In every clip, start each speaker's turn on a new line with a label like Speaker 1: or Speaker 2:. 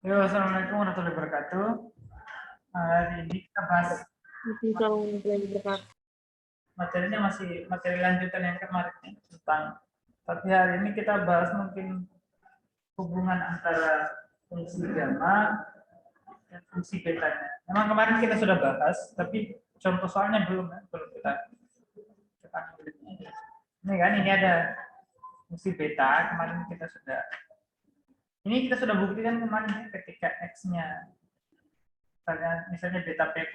Speaker 1: Yo, assalamualaikum warahmatullahi wabarakatuh. Hari ini kita bahas materinya masih materi lanjutan yang kemarin ya, tentang. Tapi hari ini kita bahas mungkin hubungan antara fungsi gamma dan fungsi betanya. Memang kemarin kita sudah bahas, tapi contoh soalnya belum ya, belum kita. Ini kan ini ada fungsi beta kemarin kita sudah. Ini kita sudah buktikan kemarin ya, ketika x-nya misalnya beta p, q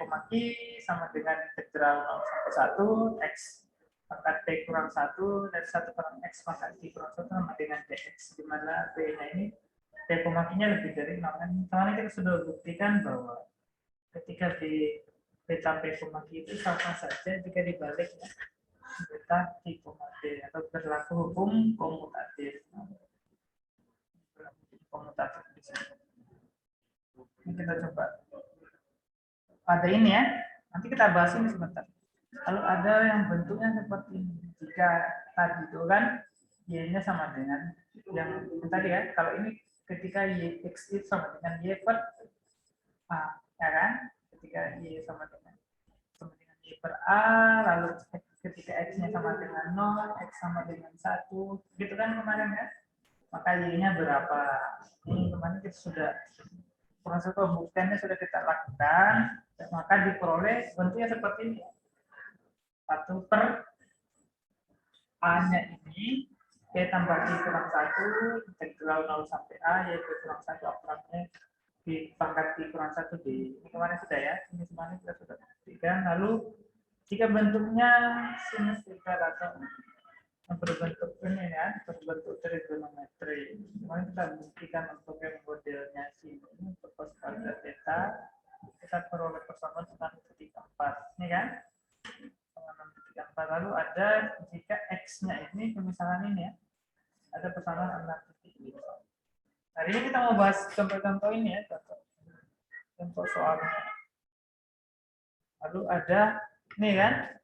Speaker 1: sama dengan integral 0 sampai 1 x pangkat p kurang 1 dan 1 kurang x pangkat p kurang 1 sama dengan dx, di mana p-nya ini p, q-nya lebih dari 0. Kemarin kita sudah buktikan bahwa ketika di beta p, q itu sama saja jika dibalik ya, beta p, t atau berlaku hukum komutatif. Komutatif di sini. Ini kita coba. Ada ini ya, nanti kita bahas ini sebentar. Kalau ada yang bentuknya seperti ini, jika tadi itu kan y-nya sama dengan yang tadi ya, kalau ini ketika y x itu sama dengan y per a, ya kan? Ketika y sama dengan y per a, lalu ketika x-nya sama dengan 0, x sama dengan 1, gitu kan kemarin ya? Maka y-nya berapa? Ini kemarin kita sudah proses pembuktiannya sudah kita lakukan, maka diperoleh bentuknya seperti ini. 1 per A-nya ini P tambah I kurang 1 integral 0 sampai A yaitu kurang 1 akuratnya di pangkat I kurang 1 D. Ini kemarin sudah ya, ini semuanya kita sudah buktikan. Lalu jika bentuknya sinusoidal atau berbentuk ini ya, berbentuk trigonometri. Kemarin kita buktikan untuk yang modelnya sini untuk cos kuadrat theta kita peroleh persamaan dengan titik 4, ini kan? Lalu ada jika x-nya ini misalnya ini ya, ada persamaan antara titik ini. Hari ini kita mau bahas contoh-contoh ini ya, contoh soalnya. Lalu ada ini kan,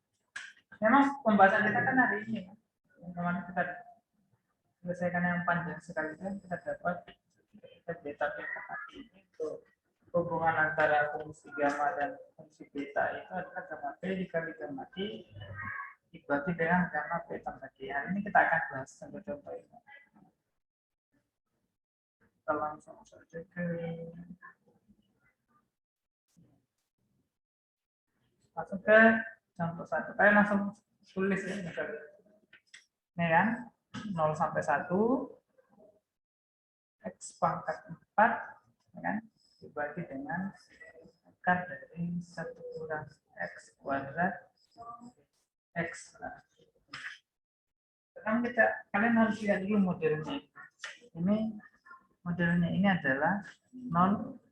Speaker 1: memang pembahasan kita kan hari ini ya. Kemarin kita selesaikan yang panjang sekali kan, kita dapat beta ini untuk hubungan antara fungsi gamma dan fungsi beta itu adalah gamma p dikali gamma i dibagi dengan gamma p tambah d. Hari ini kita akan bahas contoh-contoh ini. Kita langsung saja ke masuk ke contoh 1. Kalian langsung tulis ya, misalnya. Ini kan 0 sampai 1 x pangkat 4 ya kan, dibagi dengan akar dari 1 kurang x kuadrat x. Sekarang kalian harus lihat dulu modelnya. Ini modelnya ini adalah 0,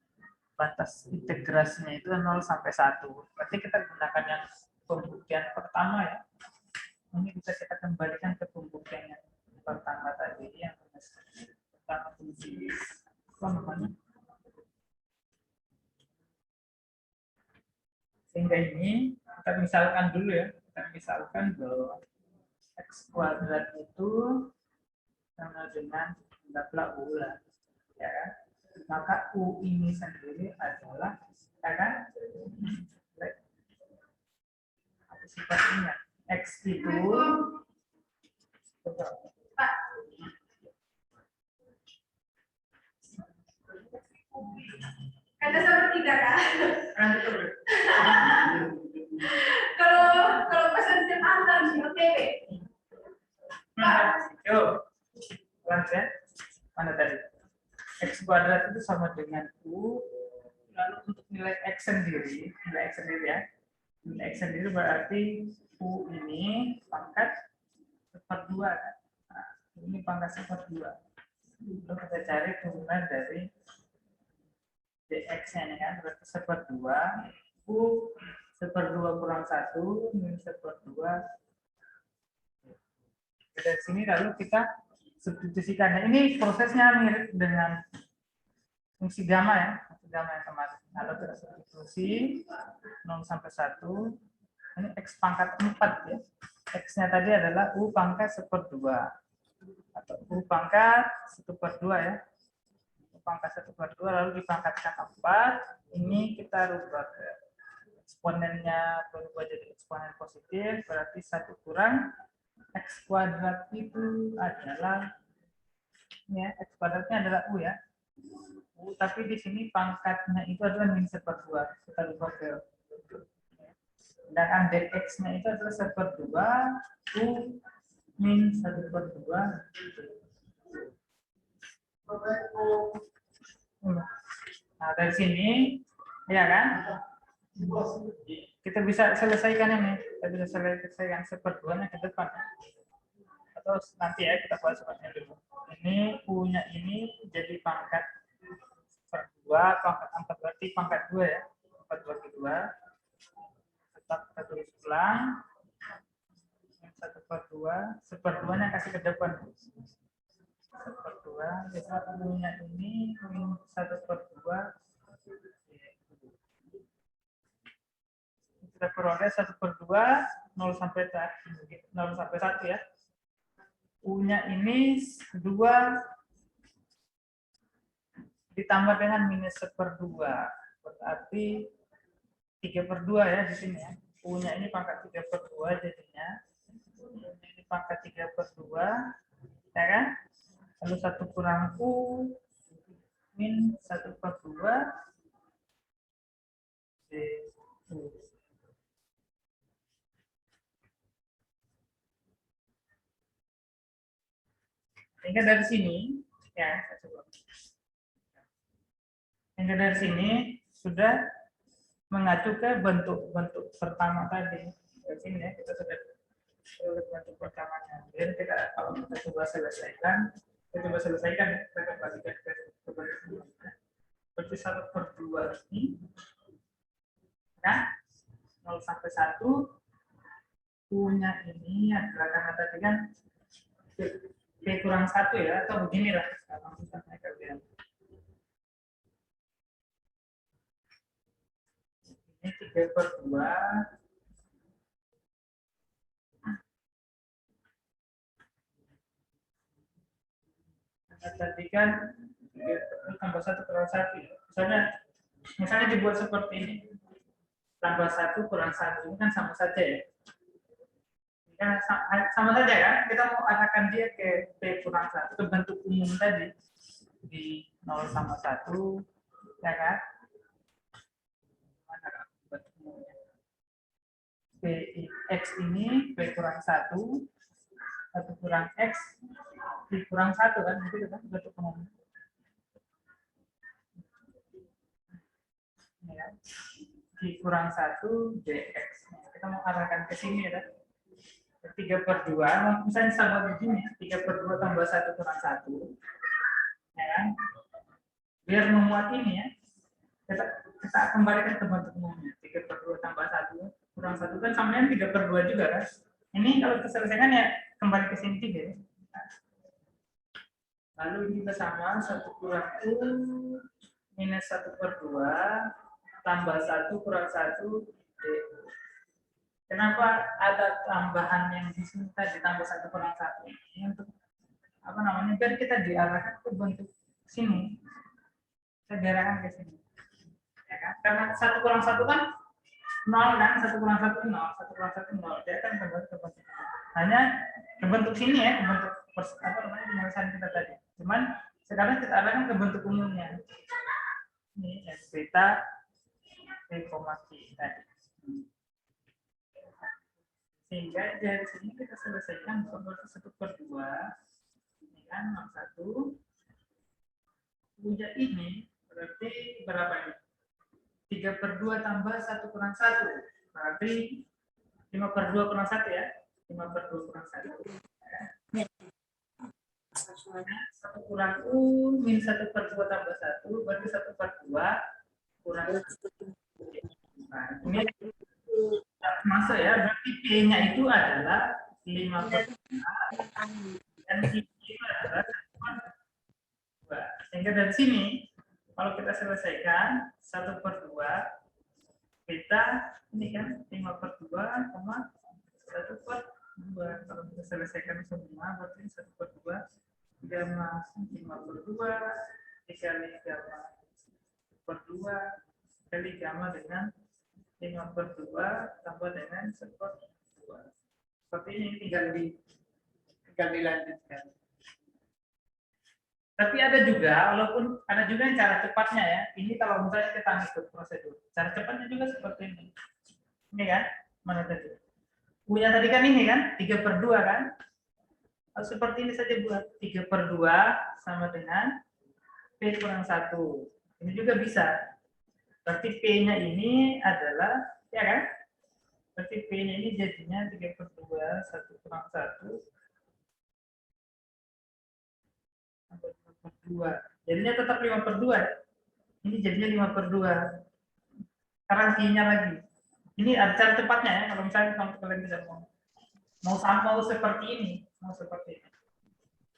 Speaker 1: batas integrasinya itu 0 sampai 1. Berarti kita gunakan yang pembuktian pertama ya. Ini bisa kita kembalikan ke pembuktian yang pertama tadi, yang pertama fungsi apa namanya? Sehingga ini kita misalkan dulu ya, kita misalkan bahwa x kuadrat itu sama dengan bla u lah, ya kan? Maka u ini sendiri adalah, ya kan? Apa sifatnya? X itu
Speaker 2: Kata seperti kakak. Kalau pesan setiap antar di OTW.
Speaker 1: Yuk, ya. Mana tadi? X kuadrat itu sama dengan U. Lalu untuk nilai X sendiri ya. Nilai X sendiri berarti U ini pangkat seperdua. Nah, ini pangkat seperdua. Lalu kita cari turunan dari dx-nya ini kan, berarti seperdua. U seperdua kurang 1 min seperdua. Dari sini lalu kita substitusikan. Ini prosesnya mirip dengan fungsi gamma ya, fungsi gamma yang kemarin. Lalu kita substitusi 0 sampai 1. Ini x pangkat 4 ya. X-nya tadi adalah u pangkat seperdua atau u pangkat 1/2 ya. pangkat 1/2 lalu dipangkatkan 4, ini kita rubah ke eksponennya berubah jadi eksponen positif, berarti 1 kurang x kuadrat itu adalah, ya, x kuadratnya adalah u ya. U, tapi di sini pangkatnya itu adalah min 1/2. Kita rubah ke sedangkan dx-nya itu adalah 1/2 u min 1/2. Nah, dari sini, ya kan? Kita bisa selesaikan ini. Kita bisa selesaikan 1/2-nya ke depan. Atau nanti ya kita buat seperti dulu. Ini U-nya ini jadi pangkat 1/2, pangkat 4 berarti pangkat 2 ya. Pangkat 2/2. Tetap kita tulis ulang. 1/2, 1/2-nya kasih ke depan. 1/2, jadi U-nya ini 1/2. Kita peroleh 1/2, 0 sampai 1 ya. U-nya ini 2 ditambah dengan minus 1/2. Berarti 3/2 ya di sini ya. U-nya ini pangkat 3/2 jadinya. Ini pangkat 3/2, ya kan? Lalu 1 kurang U min 1/2 U. Sehingga dari sini, ya, sehingga dari sini sudah mengacu ke bentuk pertama tadi. Dari sini ya, kita sudah bentuk pertamanya. Jadi kita kalau kita coba selesaikan, ya, kita kembalikan ke bentuk seperti 1/2 ini, ya, 0 sampai 1, U-nya ini adalah karena tadi kan P kurang 1 ya, atau beginilah sekarang susahnya kalian. Ini 3/2. Nah, tadi kan tambah 1 kurang 1 ya. Misalnya dibuat seperti ini. Tambah 1 kurang 1 ini kan sama saja ya. Kan sama saja kan, kita mau arahkan dia ke P kurang 1, ke bentuk umum tadi di 0 sama 1, ya kan? Mana bentuk umumnya? X ini P kurang 1 kurang X P kurang 1 kan, itu kan bentuk umum. Ya. P kurang 1 dx. Kita mau arahkan ke sini ya. 3/2, misalnya sama begini, 3/2 tambah 1 kurang 1, ya kan? Biar memuat ini ya, kita kembalikan ke bentuk umumnya. 3/2 tambah 1 kurang 1 kan sama dengan 3/2 juga kan? Ini kalau kita selesaikan ya kembali ke sini 3 ya. Lalu ini kita sama 1 kurang U minus 1/2 tambah 1 kurang 1 D. Kenapa ada tambahan yang di sini tadi tambah 1 kurang 1? Ini untuk apa namanya? Biar kita diarahkan ke bentuk sini. Kita diarahkan ke sini. Ya kan? Karena 1 kurang 1 kan 0 kan? 1 kurang 1 0, 1 kurang 1 0. Dia kan kembali ke bentuk. Hanya ke bentuk sini ya, ke bentuk apa namanya penyelesaian kita tadi. Cuman sekarang kita arahkan ke bentuk umumnya. Ini S beta P, Q tadi. Sehingga dari sini kita selesaikan berarti 1/2 ini kan 1. U-nya ini berarti berapa ini? 3/2 tambah 1 kurang 1 berarti 5/2 kurang 1 ya. 5/2 kurang 1. 1 kurang U min 1/2 tambah 1 berarti 1/2 kurang 1. Nah, ini masuk ya, berarti P-nya itu adalah 5/2 dan I itu adalah 1/2. Sehingga dari sini kalau kita selesaikan 1/2 beta ini kan 5/2 sama 1/2. Kalau kita selesaikan semua berarti 1/2 3 masuk 5/2 dikali gamma per 2 kali gamma dengan 5/2 tambah dengan 1/2. Seperti ini tinggal dilanjutkan. Tapi ada juga, walaupun ada juga yang cara cepatnya ya. Ini kalau misalnya kita ngikut prosedur. Cara cepatnya juga seperti ini. Ini kan, mana tadi? U-nya tadi kan ini kan, 3/2 kan? Lalu seperti ini saja buat 3/2 sama dengan P kurang 1. Ini juga bisa. Berarti P-nya ini adalah, ya kan? Berarti P-nya ini jadinya 3/2, 1 kurang 1. 5/2. Jadinya tetap 5/2. Ini jadinya 5/2. Sekarang Q-nya lagi. Ini ada cara cepatnya ya, kalau misalnya kalian bisa mau seperti ini, mau seperti ini.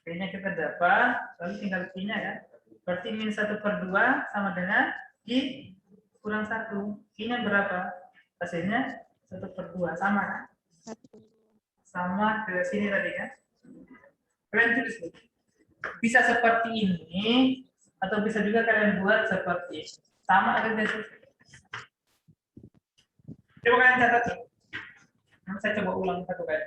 Speaker 1: P-nya kita dapat, lalu tinggal Q-nya ya. Berarti min 1/2 sama dengan Q kurang 1. Q-nya berapa? Hasilnya 1/2, sama kan? Sama ke sini tadi kan? Kalian tulis dulu. Bisa seperti ini, atau bisa juga kalian buat seperti ini. Sama aja besok. Coba kalian catat. Nanti saya coba ulang satu kali.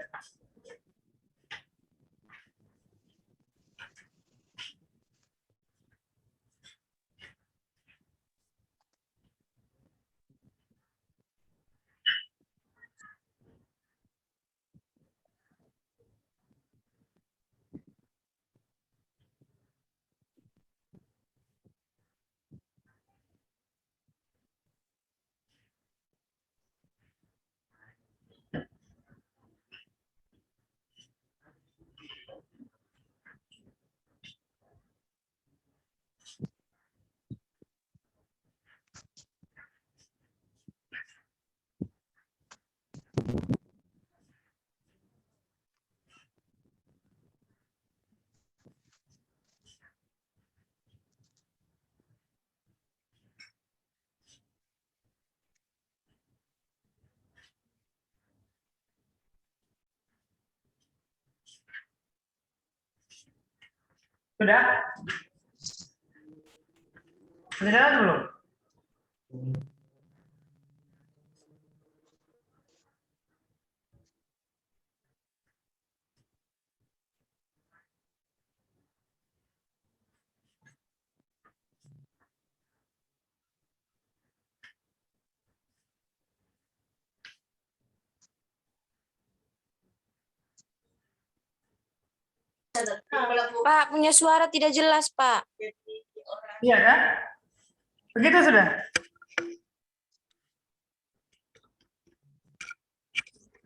Speaker 1: Sudah? Sudah jalan belum?
Speaker 3: Pak, punya suara tidak jelas, Pak.
Speaker 1: Iya kan? Begitu sudah?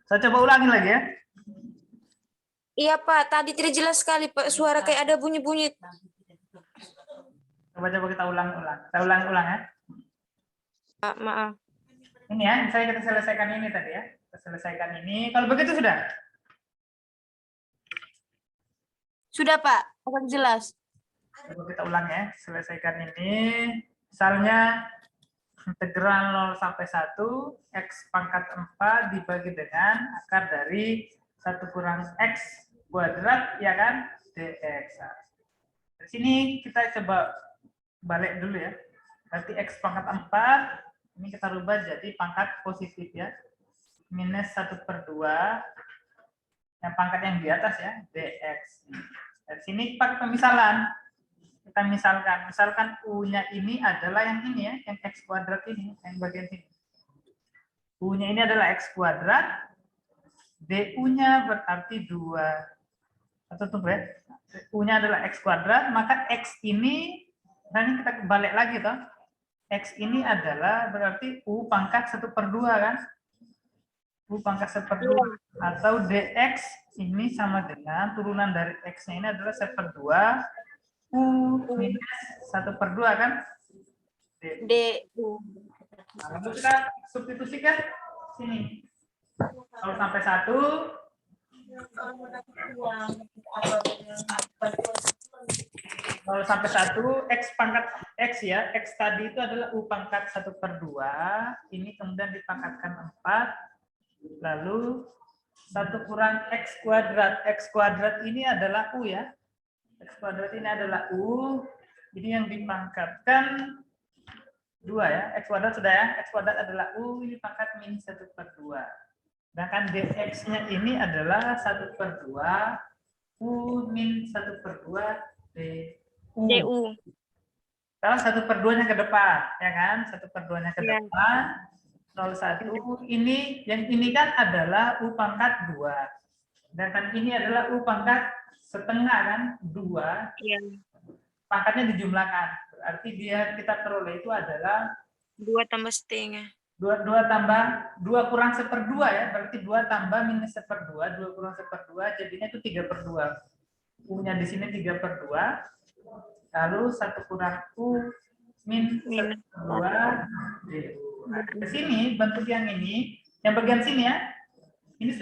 Speaker 1: Saya coba ulangi lagi ya.
Speaker 3: Iya, Pak. Tadi tidak jelas sekali, Pak. Suara kayak ada bunyi-bunyi.
Speaker 1: Coba kita ulang-ulang. Saya ulang-ulang ya.
Speaker 3: Pak, maaf.
Speaker 1: Ini ya, misalnya kita selesaikan ini tadi ya. Kita selesaikan ini. Kalau begitu sudah?
Speaker 3: Sudah, Pak. Akan jelas.
Speaker 1: Coba kita ulang ya. Selesaikan ini. Misalnya integral 0 sampai 1 x pangkat 4 dibagi dengan akar dari 1 kurang x kuadrat ya kan dx. Di sini kita coba balik dulu ya. Berarti x pangkat 4 ini kita rubah jadi pangkat positif ya. Minus 1/2 yang pangkat yang di atas ya dx. Dari sini pakai pemisalan. Kita misalkan U-nya ini adalah yang ini ya, yang X kuadrat ini, yang bagian sini. U-nya ini adalah X kuadrat, DU-nya berarti 2. Atau tuh ya, U-nya adalah X kuadrat, maka X ini, nah ini kita balik lagi toh. X ini adalah berarti U pangkat 1/2 kan? U pangkat 1/2. Atau DX ini sama dengan turunan dari X-nya ini adalah 1/2. U minus 1/2 kan?
Speaker 3: D.
Speaker 1: Nah, lalu kita substitusikan sini. Kalau sampai 1, kalau sampai 1, X pangkat X ya, X tadi itu adalah U pangkat 1/2, ini kemudian dipangkatkan 4, lalu 1 kurang X kuadrat. X kuadrat ini adalah U ya. X kuadrat ini adalah U, ini yang dipangkatkan 2 ya. X kuadrat sudah ya. X kuadrat adalah U, ini pangkat min 1/2. Sedangkan dx-nya ini adalah 1/2 U min 1/2 DU.
Speaker 3: DU.
Speaker 1: Sekarang 1/2-nya ke depan, ya kan? 1/2-nya ke
Speaker 3: Ya.
Speaker 1: depan. 0,1. Ini, yang ini kan adalah U pangkat 2. Sedangkan ini adalah U pangkat setengah kan? 2.
Speaker 3: Iya.
Speaker 1: Pangkatnya dijumlahkan. Berarti dia kita peroleh itu adalah
Speaker 3: 2 tambah setengah.
Speaker 1: 2 tambah 2 kurang 1/2 ya. Berarti 2 tambah minus 1/2. 2 kurang 1/2 jadinya itu 3/2. U-nya di sini 3/2. Lalu 1 kurang U min 1/2 DU. Nah, ke sini bentuk yang ini, yang bagian sini ya. Ini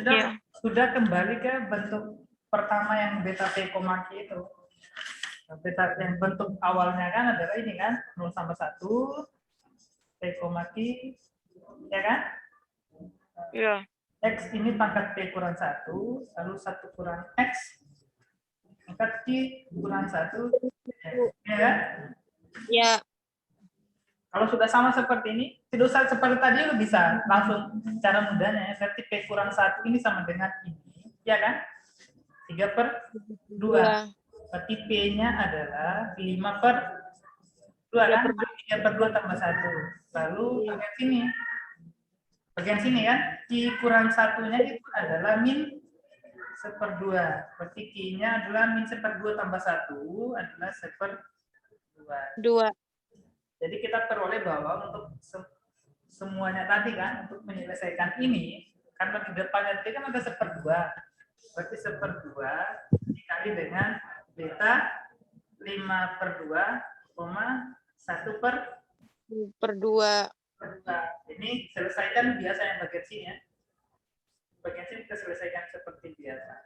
Speaker 1: sudah kembali ke bentuk pertama yang beta P, Q itu. Beta yang bentuk awalnya kan adalah ini kan 0 sampai 1 P, Q, ya kan?
Speaker 3: Iya.
Speaker 1: X ini pangkat P kurang 1, lalu 1 kurang X, pangkat Q kurang 1, ya kan?
Speaker 3: Ya.
Speaker 1: Kalau sudah sama seperti ini, tidak usah seperti tadi, lu bisa langsung cara mudahnya, berarti P kurang 1 ini sama dengan ini, ya kan? 3/2. Berarti P-nya adalah 5/2 kan? 3/2 tambah 1. Lalu bagian sini. Bagian sini kan, Q kurang 1-nya itu adalah min 1/2. Berarti Q-nya adalah min 1/2 tambah 1 adalah 1/2. Jadi kita peroleh bahwa untuk semuanya tadi kan, untuk menyelesaikan ini, karena di depannya tadi kan ada 1/2. Berarti 1/2 dikali dengan beta 5/2, 1/2. Ini selesaikan biasa yang bagian sini ya. Bagian sini kita selesaikan seperti biasa.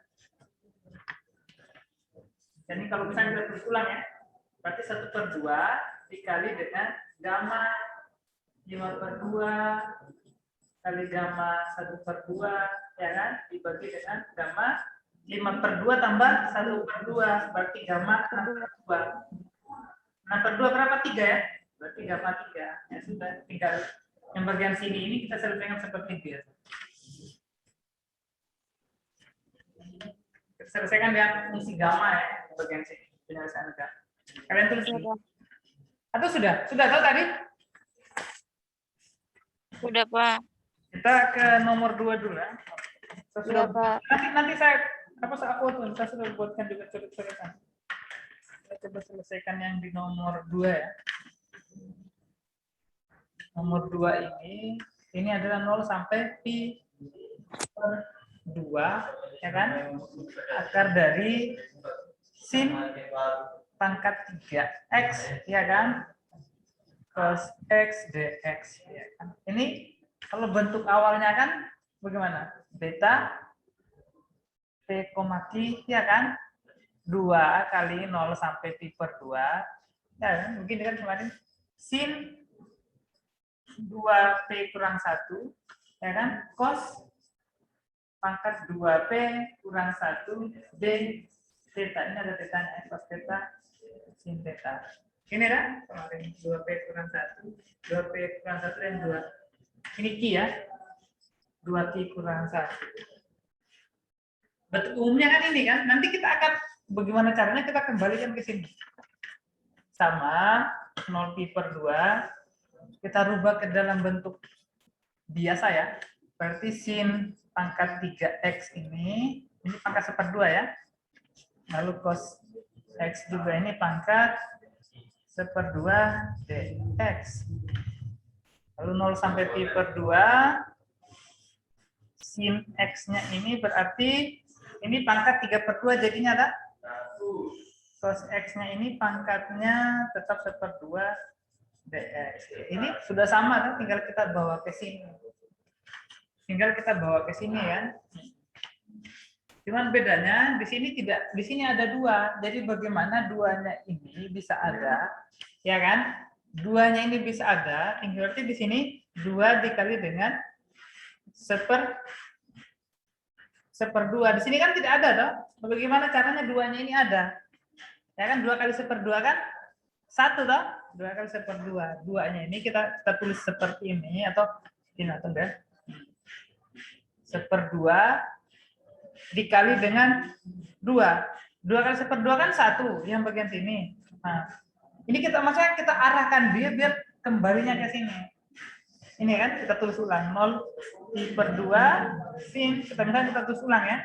Speaker 1: Jadi kalau misalnya kita terus ulang ya, berarti 1/2 dikali dengan gamma 5/2 kali gamma 1/2, ya kan? Dibagi dengan gamma 5/2 tambah 1/2, berarti gamma 6/2. 6/2 berapa? 3 ya? Berarti gamma 3. Ya sudah, tinggal yang bagian sini ini kita selesaikan seperti biasa. Kita selesaikan dengan fungsi gamma ya, bagian sini. Penyelesaian gamma. Kalian tulis dulu. Atau sudah? Sudah tahu tadi?
Speaker 3: Sudah, Pak.
Speaker 1: Kita ke nomor 2 dulu ya.
Speaker 3: Sudah, Pak.
Speaker 1: Nanti saya sudah buatkan juga coret-coretan. Kita coba selesaikan yang di nomor 2 ya. Nomor 2 ini adalah 0 sampai pi/2, ya kan? Akar dari sin pangkat 3x, ya kan? Cos x dx, ya kan? Ini kalau bentuk awalnya kan bagaimana? Beta P, Q, ya kan? 2 kali 0 sampai pi/2, ya kan? Begini kan kemarin. Sin 2P kurang 1, ya kan? Cos pangkat 2P kurang 1 D theta. Ini ada tetanya, cos theta, sin theta. Ini kan kemarin 2P kurang 1, 2P kurang 1 dan 2. Ini Q ya. 2Q kurang 1. Bentuk umumnya kan ini kan. Nanti kita akan bagaimana caranya kita kembalikan ke sini. Sama 0 pi/2 kita rubah ke dalam bentuk biasa ya. Berarti sin pangkat 3x ini pangkat 1/2 ya. Lalu cos x juga ini pangkat 1/2 dx. Lalu 0 sampai pi/2 sin x-nya ini berarti ini pangkat 3/2 jadinya ada. Cos x-nya ini pangkatnya tetap 1/2 dx. Ini sudah sama kan, tinggal kita bawa ke sini. Kan. Cuman bedanya di sini tidak, di sini ada 2. Jadi bagaimana 2-nya ini bisa ada, ya kan? 2-nya ini bisa ada, berarti di sini 2 dikali dengan 1/2. Di sini kan tidak ada toh. Bagaimana caranya 2-nya ini ada? Ya kan 2 kali 1/2 kan 1 toh, 2 kali 1/2. 2-nya ini kita tulis seperti ini atau ini ya. 1/2 dikali dengan 2. 2 kali 1/2 kan 1 yang bagian sini. Nah, ini maksudnya kita arahkan dia biar kembalinya ke sini. Ini kan kita tulis ulang 0/2 sin kita tulis ulang ya.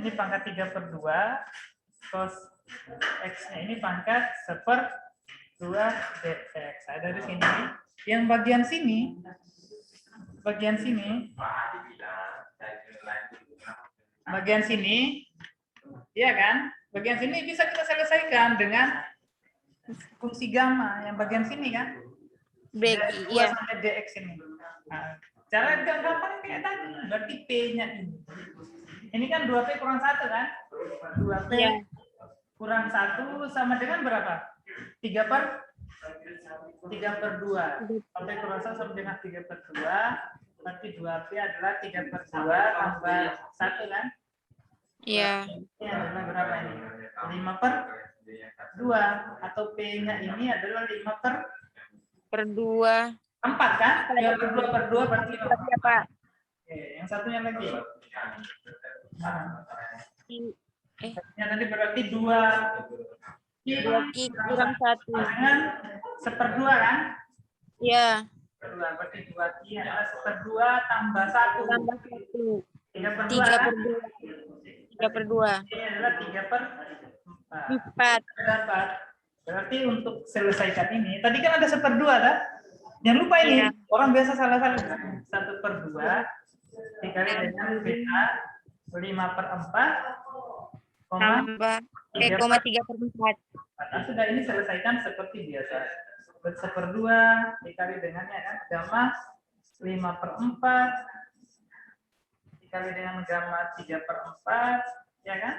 Speaker 1: Ini pangkat 3/2 cos X-nya ini pangkat 1/2 dx. Nah, dari sini, yang bagian sini, iya kan? Bagian sini bisa kita selesaikan dengan fungsi gamma yang bagian sini kan?
Speaker 3: Break,
Speaker 1: 2
Speaker 3: iya.
Speaker 1: sampai dx ini. Nah, cara gampang kayak tadi, berarti P-nya ini. Ini kan 2P kurang 1 kan? 2P
Speaker 3: Iya.
Speaker 1: kurang 1 sama dengan berapa? 3/2. P kurang 1 sama dengan 3/2. Berarti 2P adalah 3/2 tambah 1 kan?
Speaker 3: Iya.
Speaker 1: Ini adalah berapa ini? 5/2. Atau P-nya ini adalah
Speaker 3: 5/2.
Speaker 1: 4 kan? 3/2 berarti 5/4.
Speaker 3: Iya, Pak.
Speaker 1: Oke, yang satunya lagi. Nah, yang tadi berarti 2
Speaker 3: 2Q kurang 1.
Speaker 1: dengan 1/2 kan?
Speaker 3: Iya.
Speaker 1: Berarti 2Q adalah 1/2 tambah 1.
Speaker 3: Tambah 1.
Speaker 1: 3/2 kan?
Speaker 3: 3/2.
Speaker 1: Ini adalah 3/4.
Speaker 3: 4.
Speaker 1: Dapat. Berarti untuk selesaikan ini, tadi kan ada 1/2 kan? Jangan lupa ini,
Speaker 3: Iya.
Speaker 1: orang biasa salah-salah 1/2 dikali dengan beta 5/4,
Speaker 3: Tambah 3/4.
Speaker 1: Nah, sudah ini selesaikan seperti biasa. 1/2 dikali dengannya kan gamma 5/4 dikali dengan gamma 3/4, ya kan?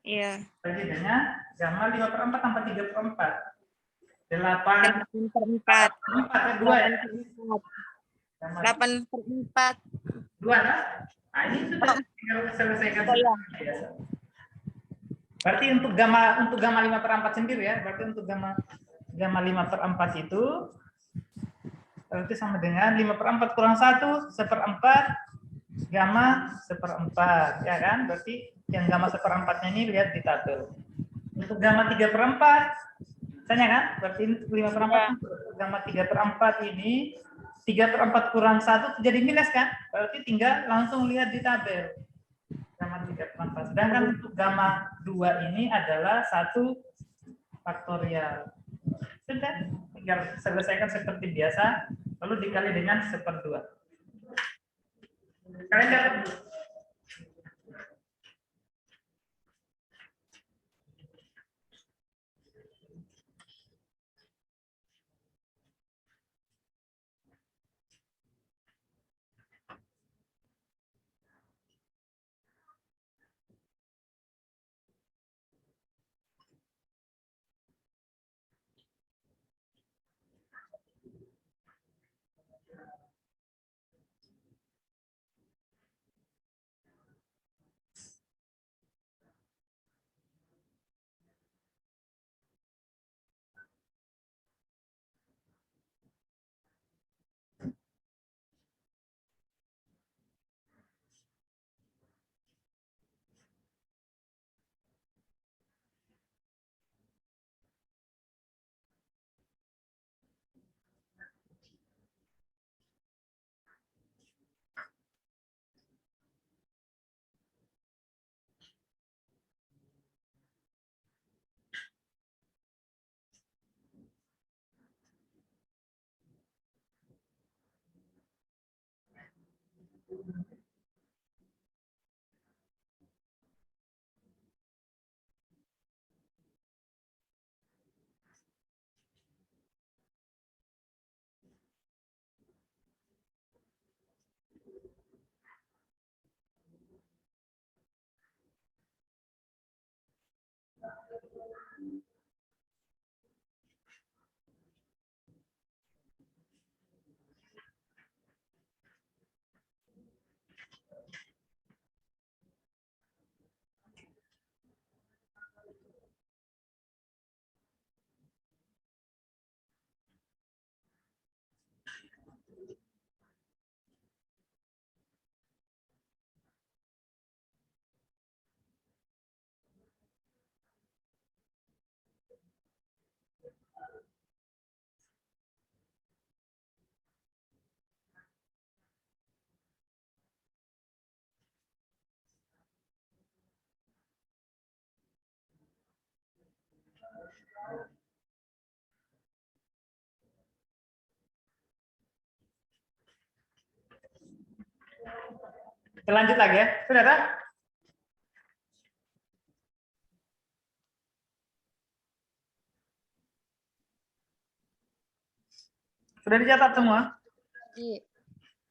Speaker 3: Iya.
Speaker 1: Bagi dengan gamma 5/4 tambah 3/4. 8/4.
Speaker 3: 8/4.
Speaker 1: 2 ya?
Speaker 3: 8/4.
Speaker 1: 2 kan? Nah, ini sudah tinggal selesaikan
Speaker 3: Oh, iya.
Speaker 1: biasa. Berarti untuk gamma 5/4 sendiri ya, berarti untuk gamma 5/4 itu berarti sama dengan 5/4 kurang 1, 1/4 gamma 1/4, ya kan? Berarti yang gamma 1/4-nya ini lihat di tabel. Untuk gamma 3/4, misalnya kan? Berarti 5/4 gamma 3/4 ini 3/4 kurang 1 jadi minus kan? Berarti tinggal langsung lihat di tabel. Gamma 3/4. Sedangkan untuk gamma 2 ini adalah 1 faktorial. Sudah, tinggal selesaikan seperti biasa, lalu dikali dengan 1/2. Kalian dapat Kita lanjut lagi ya. Sudah tak? Sudah dicatat semua?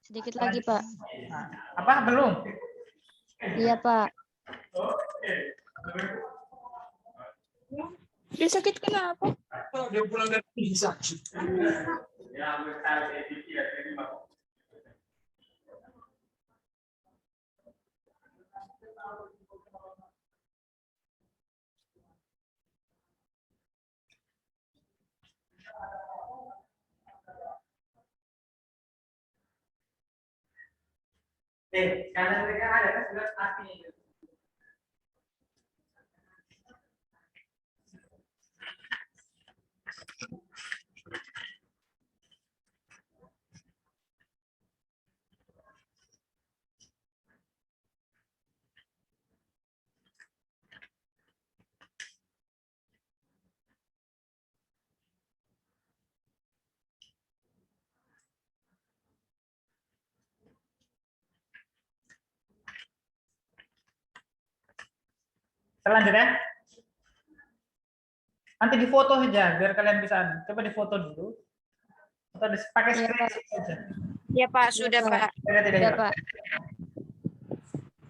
Speaker 4: Sedikit lagi, Pak.
Speaker 1: Nah, apa? Belum?
Speaker 4: Iya, Pak.
Speaker 3: Dia sakit kenapa?
Speaker 5: Dia pulang dari bisa.
Speaker 1: Karena mereka ada kan sudah artinya. Selanjutnya, nanti difoto saja biar kalian bisa. Coba difoto dulu. Atau pakai
Speaker 4: Iya, Pak.
Speaker 1: screenshot saja.
Speaker 3: Ya Pak, sudah
Speaker 4: Pak.
Speaker 3: Pak.
Speaker 1: Biar tidak
Speaker 4: Iya,
Speaker 1: hilang.
Speaker 4: Pak.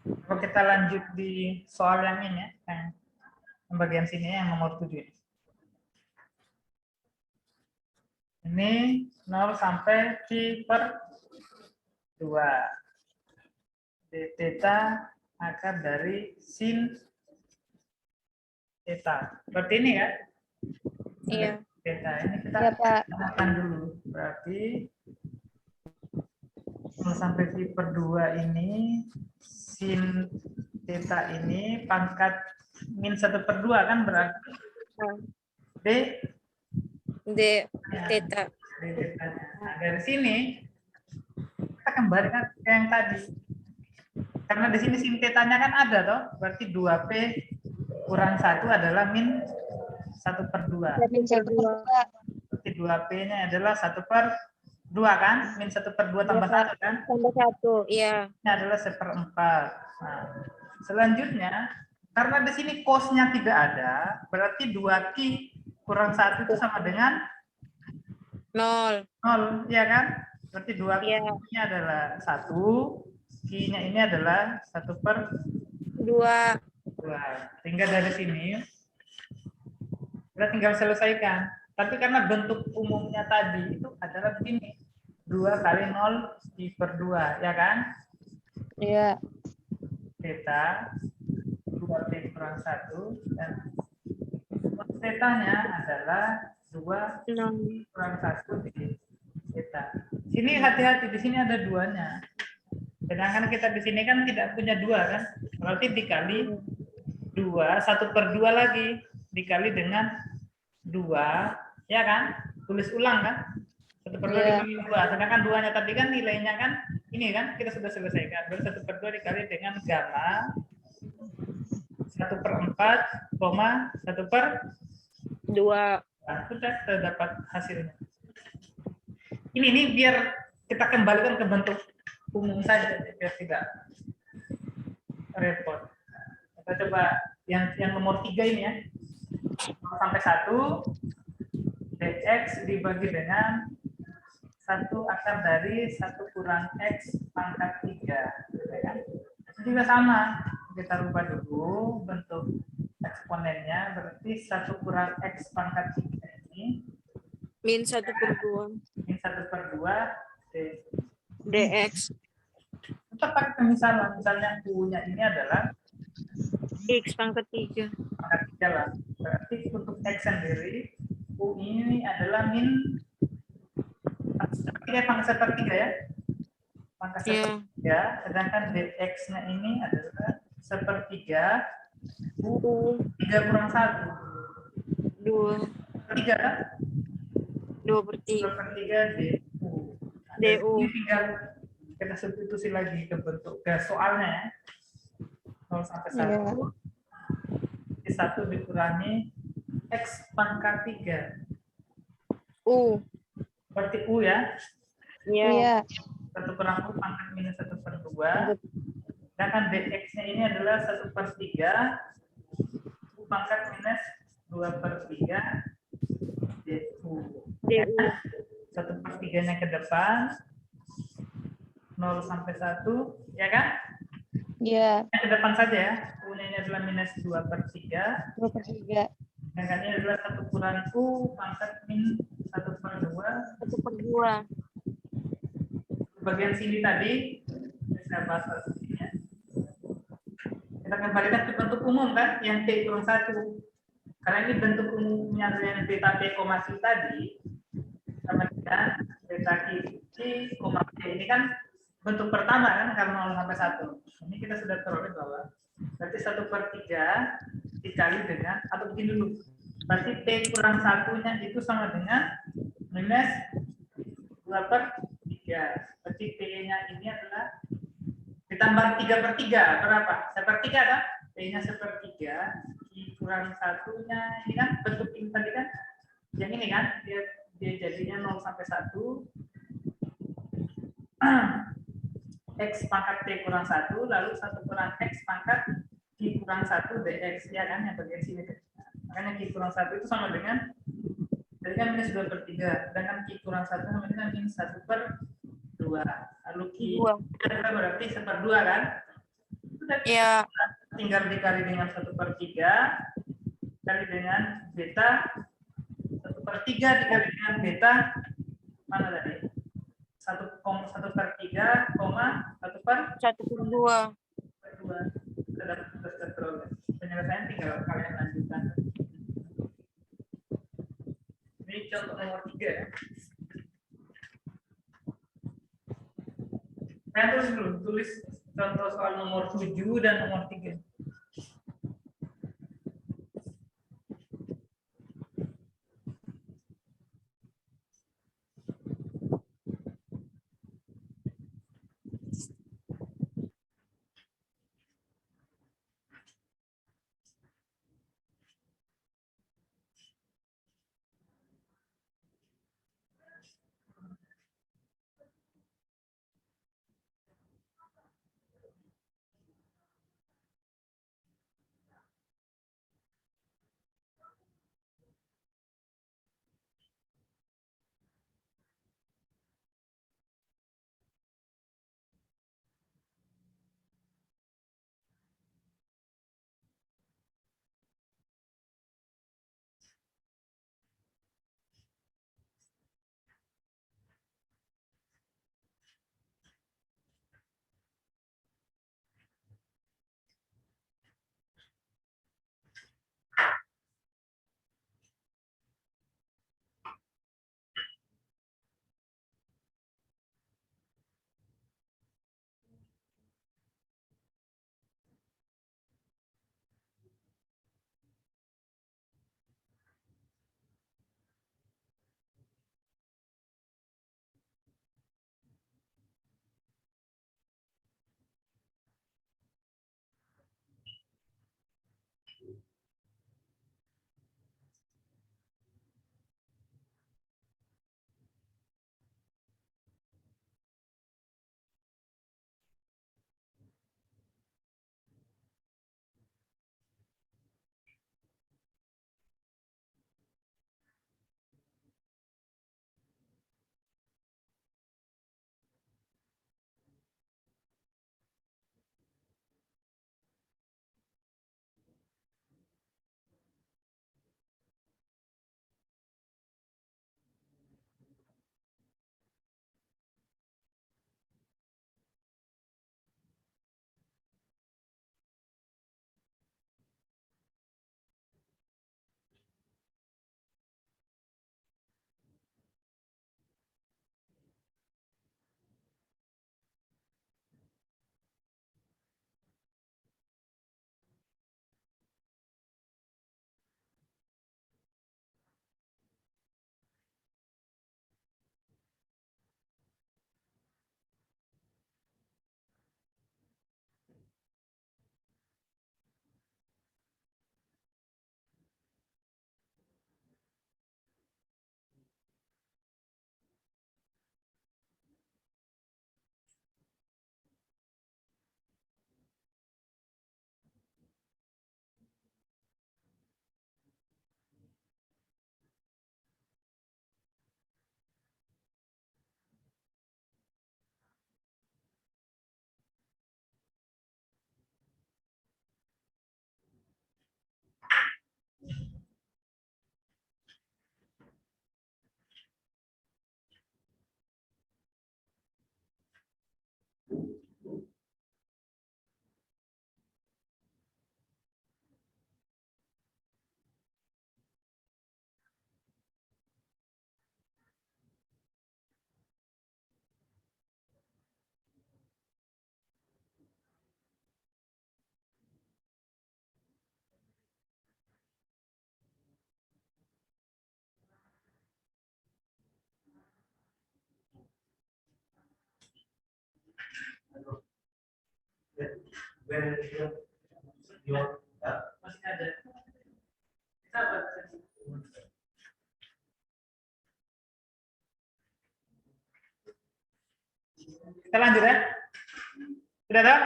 Speaker 1: Kalau kita lanjut di soal yang ini ya, yang bagian sini yang nomor 7 ini. Ini 0 sampai pi per 2. D theta akar dari sin theta. Berarti ini ya?
Speaker 3: Iya.
Speaker 1: Theta ini kita
Speaker 4: Iya, Pak.
Speaker 1: gunakan dulu. Berarti 0 sampai pi per 2 ini sin theta ini pangkat min 1 per 2 kan berarti D
Speaker 3: D
Speaker 1: ya,
Speaker 3: theta.
Speaker 1: D thetanya. Nah, dari sini kita kembalikan ke yang tadi. Karena di sini sin thetanya kan ada toh, berarti 2P kurang 1 adalah min 1 per 2.
Speaker 4: Min 1 per 2.
Speaker 1: Berarti 2P-nya adalah 1 per 2 kan? Min 1 per 2 tambah 1 kan?
Speaker 3: Tambah 1. Iya.
Speaker 1: Ini adalah 1/4. Nah, selanjutnya, karena di sini cos-nya tidak ada, berarti 2Q kurang 1 itu sama dengan
Speaker 3: 0.
Speaker 1: 0, ya kan? Berarti 2Q
Speaker 3: Iya.
Speaker 1: ini adalah 1, Q-nya ini adalah 1 per
Speaker 3: 2.
Speaker 1: 2. Tinggal dari sini, kita tinggal selesaikan. Tapi karena bentuk umumnya tadi itu adalah begini. 2 kali 0 pi per 2, ya kan?
Speaker 4: Iya.
Speaker 1: Theta 2P kurang 1 dan theta-nya adalah 2
Speaker 3: 6.
Speaker 1: kurang 1 di theta. Sini hati-hati, di sini ada 2-nya. Sedangkan kita di sini kan tidak punya 2 kan? Berarti dikali 2, 1 per 2 lagi. Dikali dengan 2, ya kan? Tulis ulang kan? 1 per 2
Speaker 4: Iya.
Speaker 1: dikali 2. Sedangkan 2-nya tadi kan nilainya kan ini kan kita sudah selesaikan. Berarti 1 per 2 dikali dengan gamma 1/4, 1 per
Speaker 3: 2.
Speaker 1: Nah, sudah terdapat hasilnya. Ini biar kita kembalikan ke bentuk umum saja biar tidak repot. Kita coba yang nomor 3 ini ya. 0 sampai 1 dx dibagi dengan 1 akar dari 1 kurang x pangkat 3. Ya kan? Itu juga sama. Kita rubah dulu bentuk eksponennya, berarti 1 kurang x pangkat 3 ini
Speaker 3: Min 1 per 2.
Speaker 1: min 1 per 2
Speaker 3: Dx.
Speaker 1: Kita pakai pemisahan, misalnya U-nya ini adalah
Speaker 3: X pangkat 3.
Speaker 1: pangkat 3 lah. Berarti untuk X sendiri, U ini adalah min 3 pangkat 1/3 ya. Pangkat 1/3, sedangkan dx-nya ini adalah 1/3 U 3 kurang 1.
Speaker 3: 2.
Speaker 1: 3 kan?
Speaker 3: 2 per 3.
Speaker 1: 2/3 DU. Nah,
Speaker 3: DU.
Speaker 1: Ini tinggal kita substitusi lagi ke bentuk ke soalnya ya. 0 sampai 1.
Speaker 4: Iya.
Speaker 1: Jadi 1 dikurangi x pangkat 3.
Speaker 3: U.
Speaker 1: Berarti U ya.
Speaker 3: Iya.
Speaker 4: Iya.
Speaker 1: 1 kurang U pangkat minus 1 per 2 Sedangkan dx-nya ini adalah 1/3 U pangkat minus 2/3 du.
Speaker 3: DU.
Speaker 1: 1/3-nya ke depan, 0 sampai 1, ya kan?
Speaker 4: Iya.
Speaker 1: Yang ke depan saja ya. U-nya ini adalah minus 2/3.
Speaker 4: 2/3.
Speaker 1: Sedangkan ini adalah 1 kurang U pangkat min 1/2.
Speaker 3: 1/2.
Speaker 1: Bagian sini tadi, saya bahas sini ya. Kita kembalikan ke bentuk umum kan, yang T kurang 1. Karena ini bentuk umumnya dengan beta P, C tadi, sama dengan beta Q, P ini kan bentuk pertama kan, karena 0 sampai 1. Ini kita sudah peroleh bahwa berarti 1/3 dikali dengan, atau begini dulu, berarti P kurang 1-nya itu sama dengan minus 2/3. Berarti P-nya ini adalah ditambah 3/3, berapa? 1/3 kan? P-nya 1/3, I kurang 1-nya, ini kan bentuk ini tadi kan, yang ini kan, dia jadinya 0 sampai 1, X pangkat T kurang 1, lalu 1 kurang X pangkat Q kurang 1 dx, ya kan, yang bagian sini. Makanya Q kurang 1 itu sama dengan, tadi kan minus 2/3, sedangkan Q kurang 1 sama dengan minus 1/2. Lalu Q berarti 1/2 kan?
Speaker 3: Ya.
Speaker 1: Tinggal dikali dengan 1/3 dikali dengan beta, 1/3 dikali dengan beta, mana tadi? 1/3,
Speaker 3: 1/2.
Speaker 1: 1/2. Penyelesaian tinggal kalian lanjutkan. Ini contoh nomor 3 ya. Saya tulis contoh soal nomor 7 dan nomor 3. Masih ada. Kita buat. Kita lanjut ya. Sudah ada?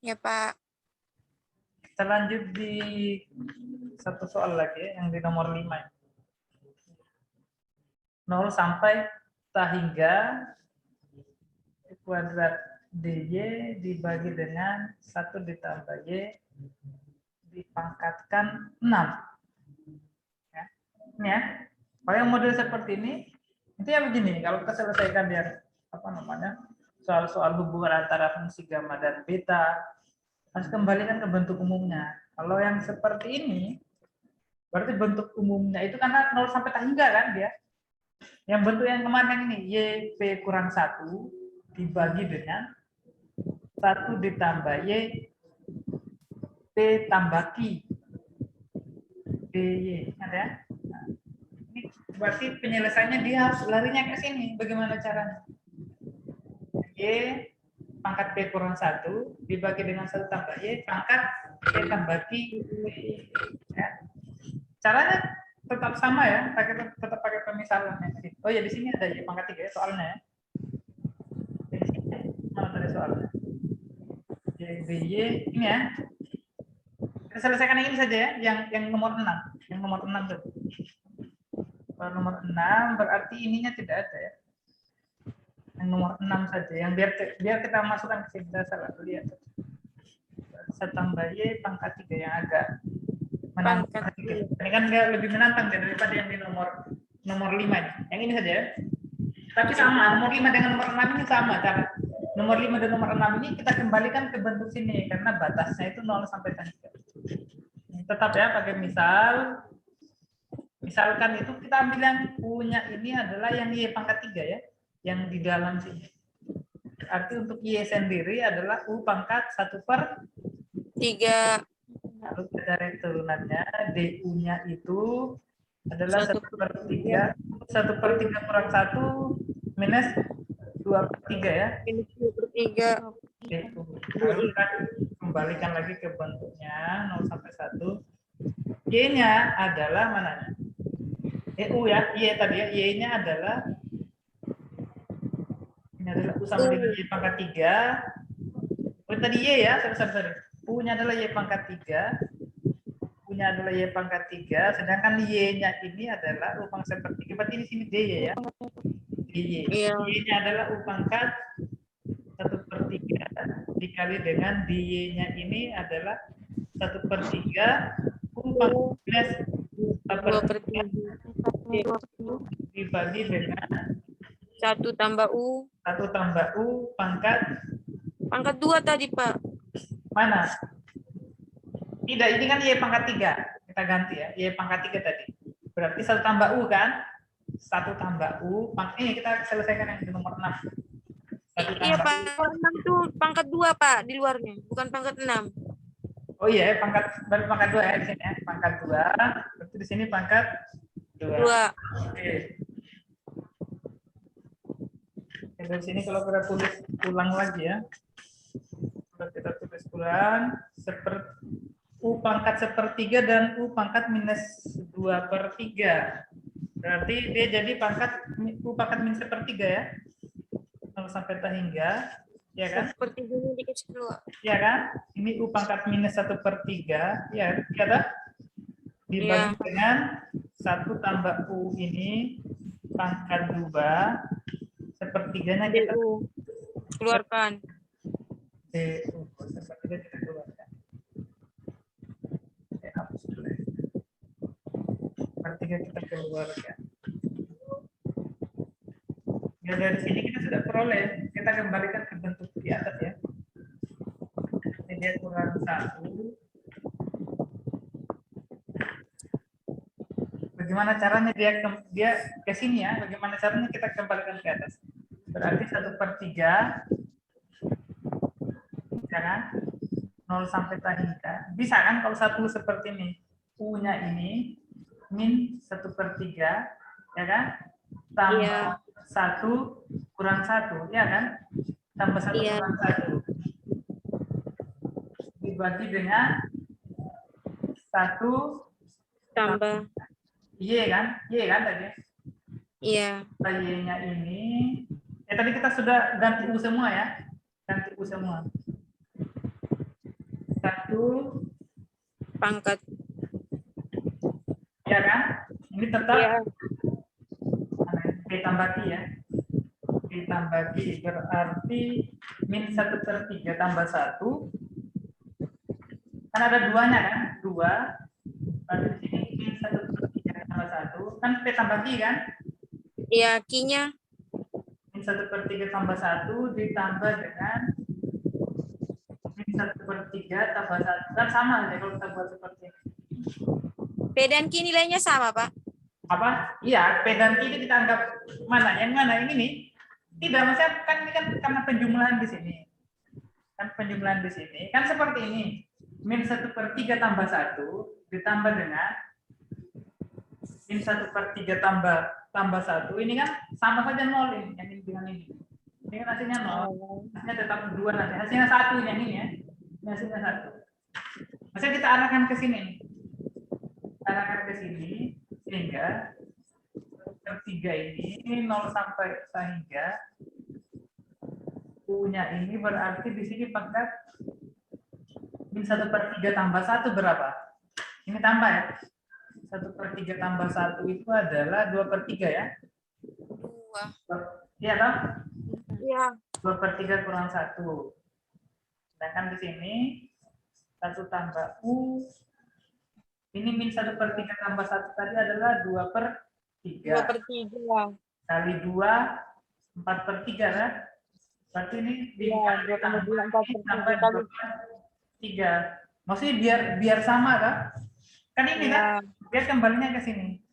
Speaker 3: Ya, Pak.
Speaker 1: Kita lanjut di satu soal lagi ya, yang di nomor 5. 0 sampai tak hingga kuadrat DY dibagi dengan 1 ditambah Y dipangkatkan 6. Ya. Ini ya. Kalau yang model seperti ini, itu ya begini, kalau kita selesaikan biar apa namanya, soal-soal hubungan antara fungsi gamma dan beta, harus kembalikan ke bentuk umumnya. Kalau yang seperti ini, berarti bentuk umumnya itu karena 0 sampai tak hingga kan dia. Yang bentuk yang kemarin ini, YP kurang 1 dibagi dengan 1 ditambah Y P tambah Q DY. Ada ya? Nah, ini berarti penyelesaiannya dia harus larinya ke sini. Bagaimana caranya? Y pangkat P kurang 1 dibagi dengan 1 tambah Y pangkat P tambah Q. Ya. Caranya tetap sama ya, tetap pakai pemisalan. Oh ya, di sini ada Y pangkat 3 ya soalnya ya. Di sini mana tadi soalnya? Y ini ya. Kita selesaikan yang ini saja ya, yang nomor 6. Yang nomor 6 tuh. Kalau nomor 6 berarti ininya tidak ada ya. Yang nomor 6 saja, yang biar kita masukkan ke sini, kita salah lihat. 1 tambah Y pangkat 3 yang agak menantang. Ini kan dia lebih menantang daripada yang di nomor 5 ini. Yang ini saja ya. Tapi sama, nomor 5 dengan nomor 6 ini sama cara. Nomor 5 dan nomor 6 ini kita kembalikan ke bentuk sini karena batasnya itu 0 sampai 3. Tetap ya pakai misal. Misalkan itu kita ambil yang punya ini adalah yang Y pangkat 3 ya, yang di dalam sini. Arti untuk Y sendiri adalah U pangkat 1/3. Lalu kita cari turunannya, DU-nya itu adalah 1/3. 1/3 kurang 1 minus 2/3 ya.
Speaker 3: Minus 2/3.
Speaker 1: Lalu kita kembalikan lagi ke bentuknya 0 sampai 1. Y-nya adalah mananya? U ya, Y tadi ya. Y-nya adalah ini adalah U sama dengan Y pangkat 3. Oh, tadi Y ya, sorry. U-nya adalah Y pangkat 3. U-nya adalah Y pangkat 3, sedangkan Y-nya ini adalah U pangkat 1/3. Berarti di sini DY ya. DY. Y-nya adalah U pangkat 1/3 dikali dengan DY-nya ini adalah 1/3 U pangkat 2/3 dibagi dengan
Speaker 3: 1 tambah U.
Speaker 1: 1 tambah U pangkat
Speaker 3: 2 tadi, Pak.
Speaker 1: mana? Tidak, ini kan Y pangkat 3. Kita ganti ya, Y pangkat 3 tadi. Berarti 1 tambah U kan? 1 tambah U. Ini kita selesaikan yang di nomor 6.
Speaker 3: Iya, Pak. 6 tuh pangkat 2, Pak, di luarnya. Bukan pangkat 6.
Speaker 1: Oh iya, baru pangkat 2 ya di sini ya. Pangkat 2. Berarti di sini pangkat 2. Oke. Dari sini kalau kita tulis ulang lagi ya. Kalau kita tulis ulang U pangkat 1/3 dan U pangkat minus 2/3. Berarti dia jadi U pangkat minus 1/3 ya. 0 sampai hingga, ya kan?
Speaker 3: 1/3 dikasih 2.
Speaker 1: Ya kan? Ini U pangkat minus 1/3, ya, kata dibagi dengan 1 tambah U ini pangkat 2. 1/3-nya kita
Speaker 3: keluarkan.
Speaker 1: DU 1/3 kita keluarkan. Hapus dulu. 1/3 kita keluarkan. Ya, dari sini kita sudah peroleh. Kita kembalikan ke bentuk di atas ya. Ini dia kurang 1. Bagaimana caranya dia ke sini ya? Bagaimana caranya kita kembalikan ke atas? Berarti 1/3, ya kan? 0 sampai hingga. Bisa kan kalau 1 seperti ini? U-nya ini min 1/3, ya kan? Tambah 1 kurang 1, ya kan? tambah 1
Speaker 3: Iya.
Speaker 1: kurang 1 dibagi dengan 1
Speaker 3: Tambah.
Speaker 1: Y kan? Y kan tadi?
Speaker 3: Iya.
Speaker 1: Y-nya ini, tadi kita sudah ganti U semua ya. Ganti U semua. 1,
Speaker 3: Pangkat.
Speaker 1: ya kan? Ini tetap
Speaker 3: Iya.
Speaker 1: B tambah Q ya. B tambah Q berarti min 1/3 tambah 1. Kan ada 2-nya kan? 2. Berarti di sini min 1/3 tambah 1. Kan P tambah Q kan?
Speaker 3: Iya, Q-nya.
Speaker 1: Min 1/3 tambah 1 ditambah dengan min 1/3 tambah 1. Kan sama ya kalau kita buat seperti ini.
Speaker 3: P dan Q nilainya sama, Pak.
Speaker 1: Apa? Iya, P dan Q ini kita anggap mana? Yang mana? Ini nih. Tidak, maksudnya kan ini kan karena penjumlahan di sini. Kan penjumlahan di sini. Kan seperti ini. Min 1/3 tambah 1 ditambah dengan min 1/3 tambah 1. Ini kan sama saja 0 ini. Yang ini dengan ini. Ini kan hasilnya 0. Hasilnya tetap 2 nanti. Hasilnya 1 yang ini ya. Ini hasilnya 1. Maksudnya kita arahkan ke sini. Arahkan ke sini. Sehingga 1/3 ini 0 sampai sehingga U-nya ini berarti di sini pangkat min 1/3 tambah 1 berapa? Ini tambah ya. 1/3 tambah 1 itu adalah 2/3 ya.
Speaker 3: 2.
Speaker 1: Iya toh?
Speaker 3: Iya.
Speaker 1: 2/3 kurang 1. Sedangkan di sini 1 tambah U. Ini min 1/3 tambah 1 tadi adalah 2/3.
Speaker 3: 2/3.
Speaker 1: Kali 2, 4/3 kan? Berarti ini
Speaker 3: Iya, 2,2 4/3 kali.
Speaker 1: 3. Maksudnya biar sama kan? Kan ini
Speaker 3: Iya.
Speaker 1: kan? Biar kembalinya ke sini.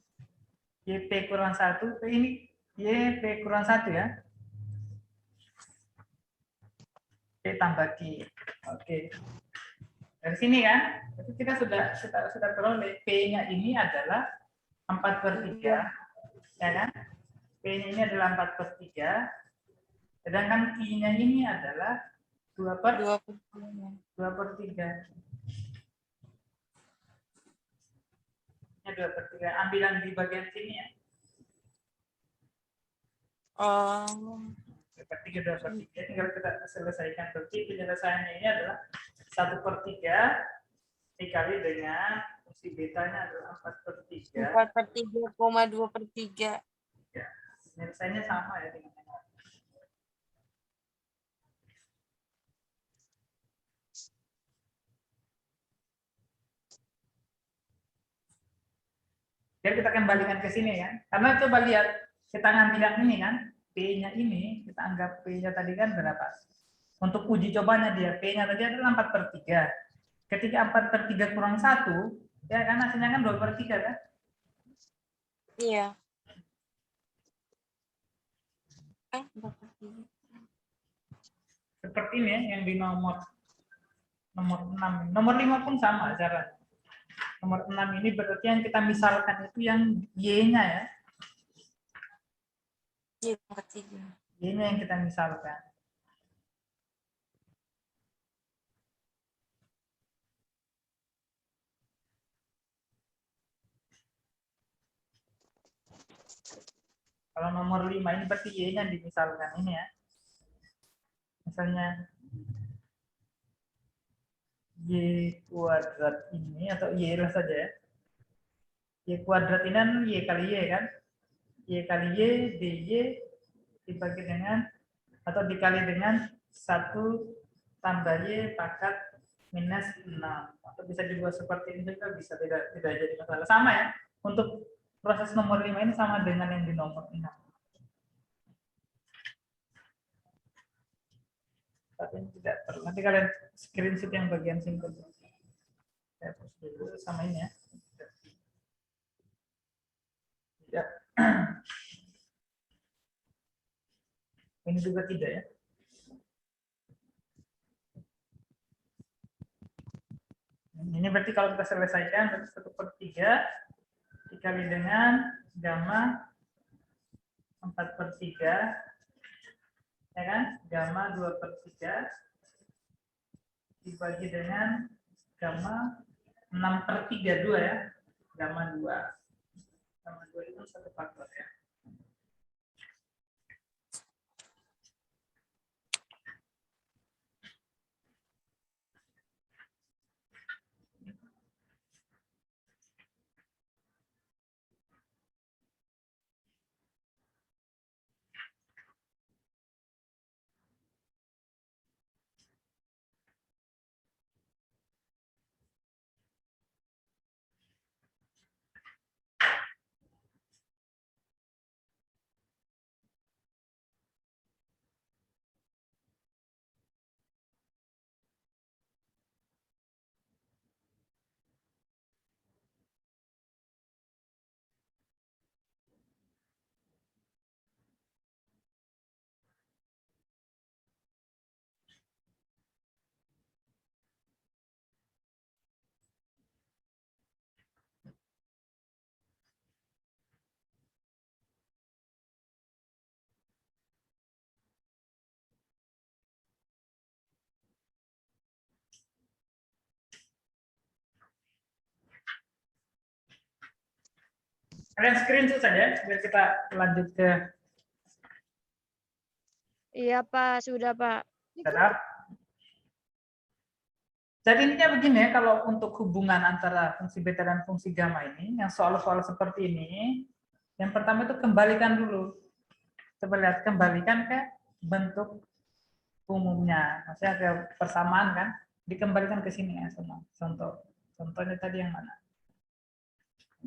Speaker 1: YP kurang 1, ini YP kurang 1 ya. P tambah Q. Oke. Dari sini kan? Jadi kita sudah peroleh P-nya ini adalah 4/3. Ya kan? P-nya ini adalah 4/3. Sedangkan Q-nya ini adalah 2/3. Ini 2/3. Ambilan di bagian sini ya.
Speaker 3: Oh.
Speaker 1: 2/3. Tinggal kita selesaikan. Berarti penyelesaiannya ini adalah 1/3 dikali dengan fungsi betanya adalah 4/3.
Speaker 3: 4/3, 2/3.
Speaker 1: Ya, penyelesaiannya sama ya dengan yang lain. Jadi kita kembalikan ke sini ya. Karena coba lihat, kita ngambil yang ini kan, P-nya ini, kita anggap P-nya tadi kan berapa? Untuk uji cobanya dia, P-nya tadi adalah 4/3. Ketika 4/3 kurang 1, ya kan hasilnya kan 2/3 kan?
Speaker 3: Iya. 2/3.
Speaker 1: Seperti ini ya, yang di nomor 6. Nomor 5 pun sama caranya. Nomor 6 ini berarti yang kita misalkan itu yang Y-nya ya.
Speaker 3: Iya, 2/3.
Speaker 1: Y-nya yang kita misalkan. Kalau nomor 5 ini berarti Y-nya dimisalkan ini ya. Misalnya Y kuadrat ini atau Y lah saja ya. Y kuadrat ini kan Y kali Y kan. Y kali Y DY dibagi dengan atau dikali dengan 1 tambah Y pangkat minus 6. Atau bisa dibuat seperti ini juga bisa, tidak jadi masalah. Sama ya. Untuk proses nomor 5 ini sama dengan yang di nomor 6. Tapi tidak perlu. Nanti kalian screenshot yang bagian simpel. Saya hapus dulu sama ini ya. Ya. Ini juga tidak ya. Ini berarti kalau kita selesaikan berarti 1/3 dikali dengan gamma 4/3. ya kan? Gamma 2/3 dibagi dengan gamma 6/32 ya. Gamma 2. Gamma 2 itu 1 faktor ya. Kalian screenshot saja biar kita lanjut ke
Speaker 4: Iya, Pak. Sudah, Pak.
Speaker 1: setup. Jadi intinya begini ya, kalau untuk hubungan antara fungsi beta dan fungsi gamma ini, yang soal-soal seperti ini, yang pertama itu kembalikan dulu. Coba lihat, kembalikan ke bentuk umumnya. Maksudnya ke persamaan kan, dikembalikan ke sini ya semua. Contohnya tadi yang mana?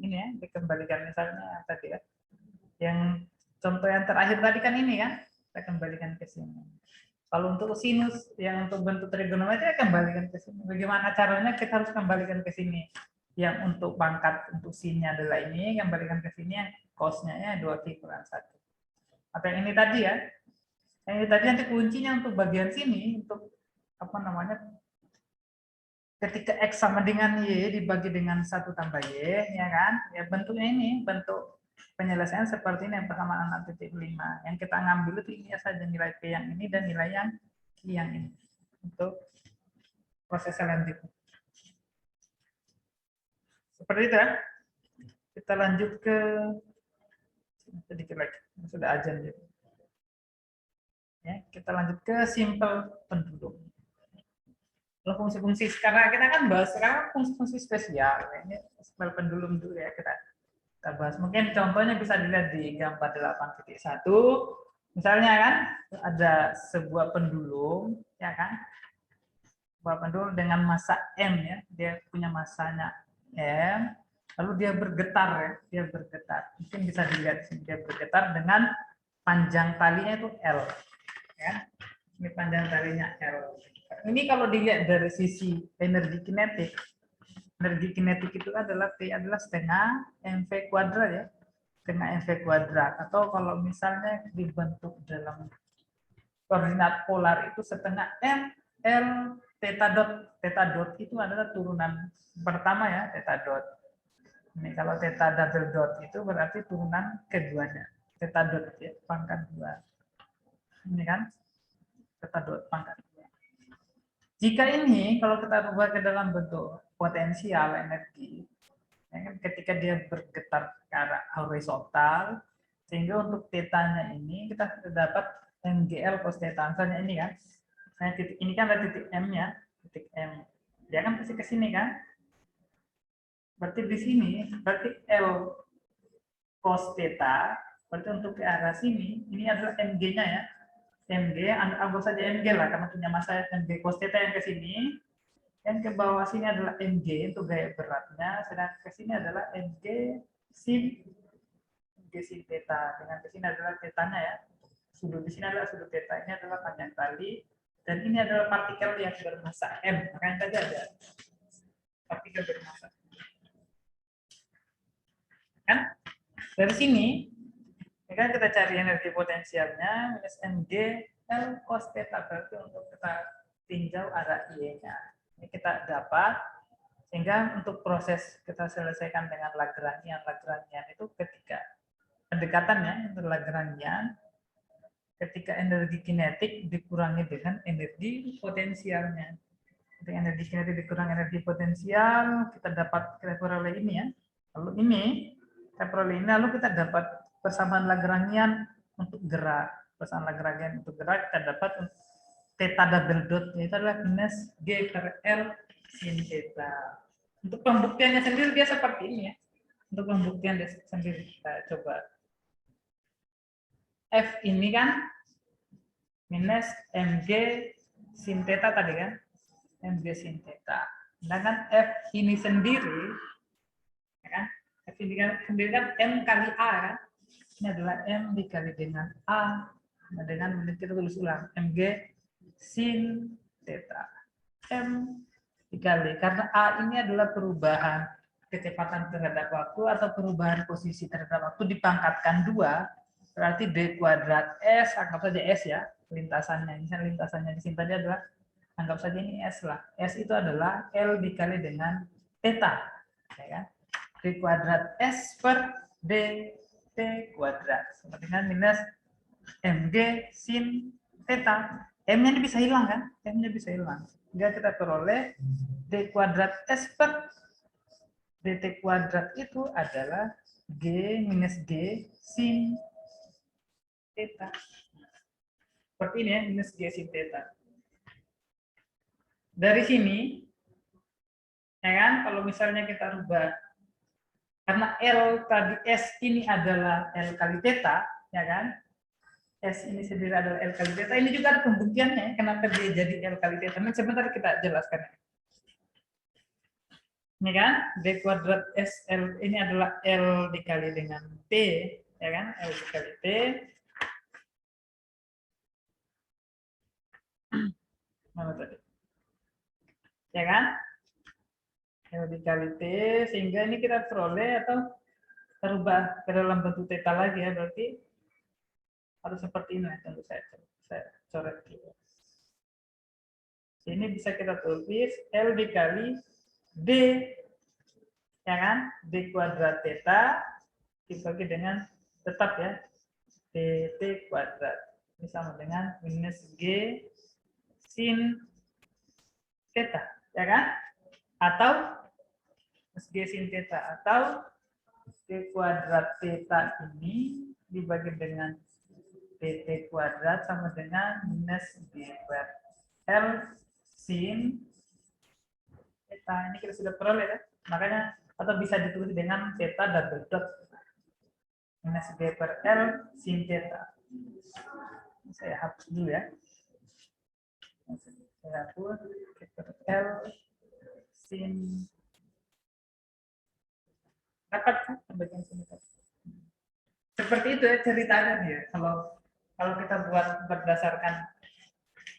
Speaker 1: Ini ya, dikembalikan misalnya tadi ya. Yang contoh yang terakhir tadi kan ini kan, kita kembalikan ke sini. Kalau untuk sinus, yang untuk bentuk trigonometri, kembalikan ke sini. Bagaimana caranya? Kita harus kembalikan ke sini. Yang untuk pangkat, untuk sinnya adalah ini, kembalikan ke sini, yang cosnya ya 2pi kurang 1. Atau yang ini tadi ya. Yang ini tadi nanti kuncinya untuk bagian sini, untuk apa namanya, ketika X sama dengan Y dibagi dengan 1 tambah Y, ya kan? Ya bentuknya ini, bentuk penyelesaian seperti ini yang pertama 6.5. Yang kita ngambil itu ini saja nilai P yang ini dan nilai yang Q yang ini untuk proses selanjutnya. Seperti itu ya. Kita lanjut ke sedikit lagi, sudah ajan gitu. Ya, kita lanjut ke simple pendulum. Kalau fungsi-fungsi sekarang kita kan bahas sekarang fungsi-fungsi spesial. Ini simple pendulum dulu ya kita bahas. Mungkin contohnya bisa dilihat di gambar 8.1. Misalnya kan ada sebuah pendulum, ya kan? Sebuah pendulum dengan massa M ya. Dia punya massanya M, lalu dia bergetar ya. Dia bergetar. Mungkin bisa dilihat di sini dia bergetar dengan panjang talinya itu L. Ya. Ini panjang talinya L. Ini kalau dilihat dari sisi energi kinetik itu adalah P adalah setengah mv kuadrat ya, setengah mv kuadrat, atau kalau misalnya dibentuk dalam koordinat polar itu setengah m l theta dot itu adalah turunan pertama ya, theta dot. Ini kalau theta double dot itu berarti turunan keduanya, theta dot ya, pangkat 2. Ini kan theta dot pangkat 2. Jika ini kalau kita ubah ke dalam bentuk potensial energi, ya kan, ketika dia bergetar ke arah horizontal, sehingga untuk tetanya ini kita dapat MGL cos theta. Misalnya ini kan, nah, titik ini kan ada titik M ya, titik M. Dia kan pasti ke sini kan. Berarti di sini, berarti L cos theta, berarti untuk ke arah sini, ini adalah MG-nya ya. MG, anggap saja MG lah, karena punya massa MG cos theta yang ke sini. Yang ke bawah sini adalah MG untuk gaya beratnya, sedangkan ke sini adalah MG sin theta. Dengan ke sini adalah tetanya ya. Sudut di sini adalah sudut theta, ini adalah panjang tali, dan ini adalah partikel yang bermassa M. Makanya tadi ada partikel bermassa. Kan? Dari sini, ya kan kita cari energi potensialnya minus MG L cos theta, berarti untuk kita tinjau arah Y-nya. Ini kita dapat, sehingga untuk proses kita selesaikan dengan Lagrangian itu ketika pendekatannya untuk Lagrangian, ketika energi kinetik dikurangi dengan energi potensialnya. Ketika energi kinetik dikurangi energi potensial, kita peroleh ini ya. Lalu ini, kita peroleh ini, lalu kita dapat persamaan Lagrangian untuk gerak. Persamaan Lagrangian untuk gerak, kita dapat theta double dot, yaitu adalah minus G per L sin theta. Untuk pembuktiannya sendiri dia seperti ini ya. Untuk pembuktian sendiri, kita coba. F ini kan minus mg sin theta tadi kan, mg sin theta. Sedangkan F ini sendiri, ya kan? F ini sendiri kan M kali A kan? Ini adalah M dikali dengan A, dengan kita tulis ulang mg sin theta. M dikali, karena A ini adalah perubahan kecepatan terhadap waktu atau perubahan posisi terhadap waktu dipangkatkan 2, berarti D kuadrat S, anggap saja S ya, lintasannya. Misalnya lintasannya di sini tadi adalah, anggap saja ini S lah. S itu adalah L dikali dengan theta. Ya kan? D kuadrat S per D T kuadrat. Sama dengan minus MG sin theta. M-nya ini bisa hilang kan? M-nya bisa hilang. Sehingga kita peroleh D kuadrat S per dt kuadrat itu adalah G minus G sin theta. Seperti ini ya, minus G sin theta. Dari sini, ya kan, kalau misalnya kita rubah, karena L tadi S ini adalah L kali theta, ya kan, S ini sendiri adalah L kali theta, ini juga ada pembuktiannya, kenapa dia jadi L kali theta. Nah, sebentar kita jelaskan. Ini kan, D kuadrat SL ini adalah L dikali dengan T, ya kan, L dikali T. Mana tadi? Ya kan? L dikali T, sehingga ini kita peroleh atau terubah ke dalam bentuk theta lagi ya, berarti harus seperti ini. Tunggu saya coret dulu. Ini bisa kita tulis L dikali D, ya kan, D kuadrat theta dibagi dengan tetap ya dt kuadrat, ini sama dengan minus G sin theta, ya kan, atau minus G sin theta, atau D kuadrat theta ini dibagi dengan dt kuadrat sama dengan minus G per L sin theta. Ini kita sudah peroleh ya, makanya atau bisa ditulis dengan theta double dot minus G per L sin theta. Saya hapus dulu ya. Saya hapus G per L sin, dapat kan pembagian sini. Seperti itu ya ceritanya dia. Kalau kita buat berdasarkan,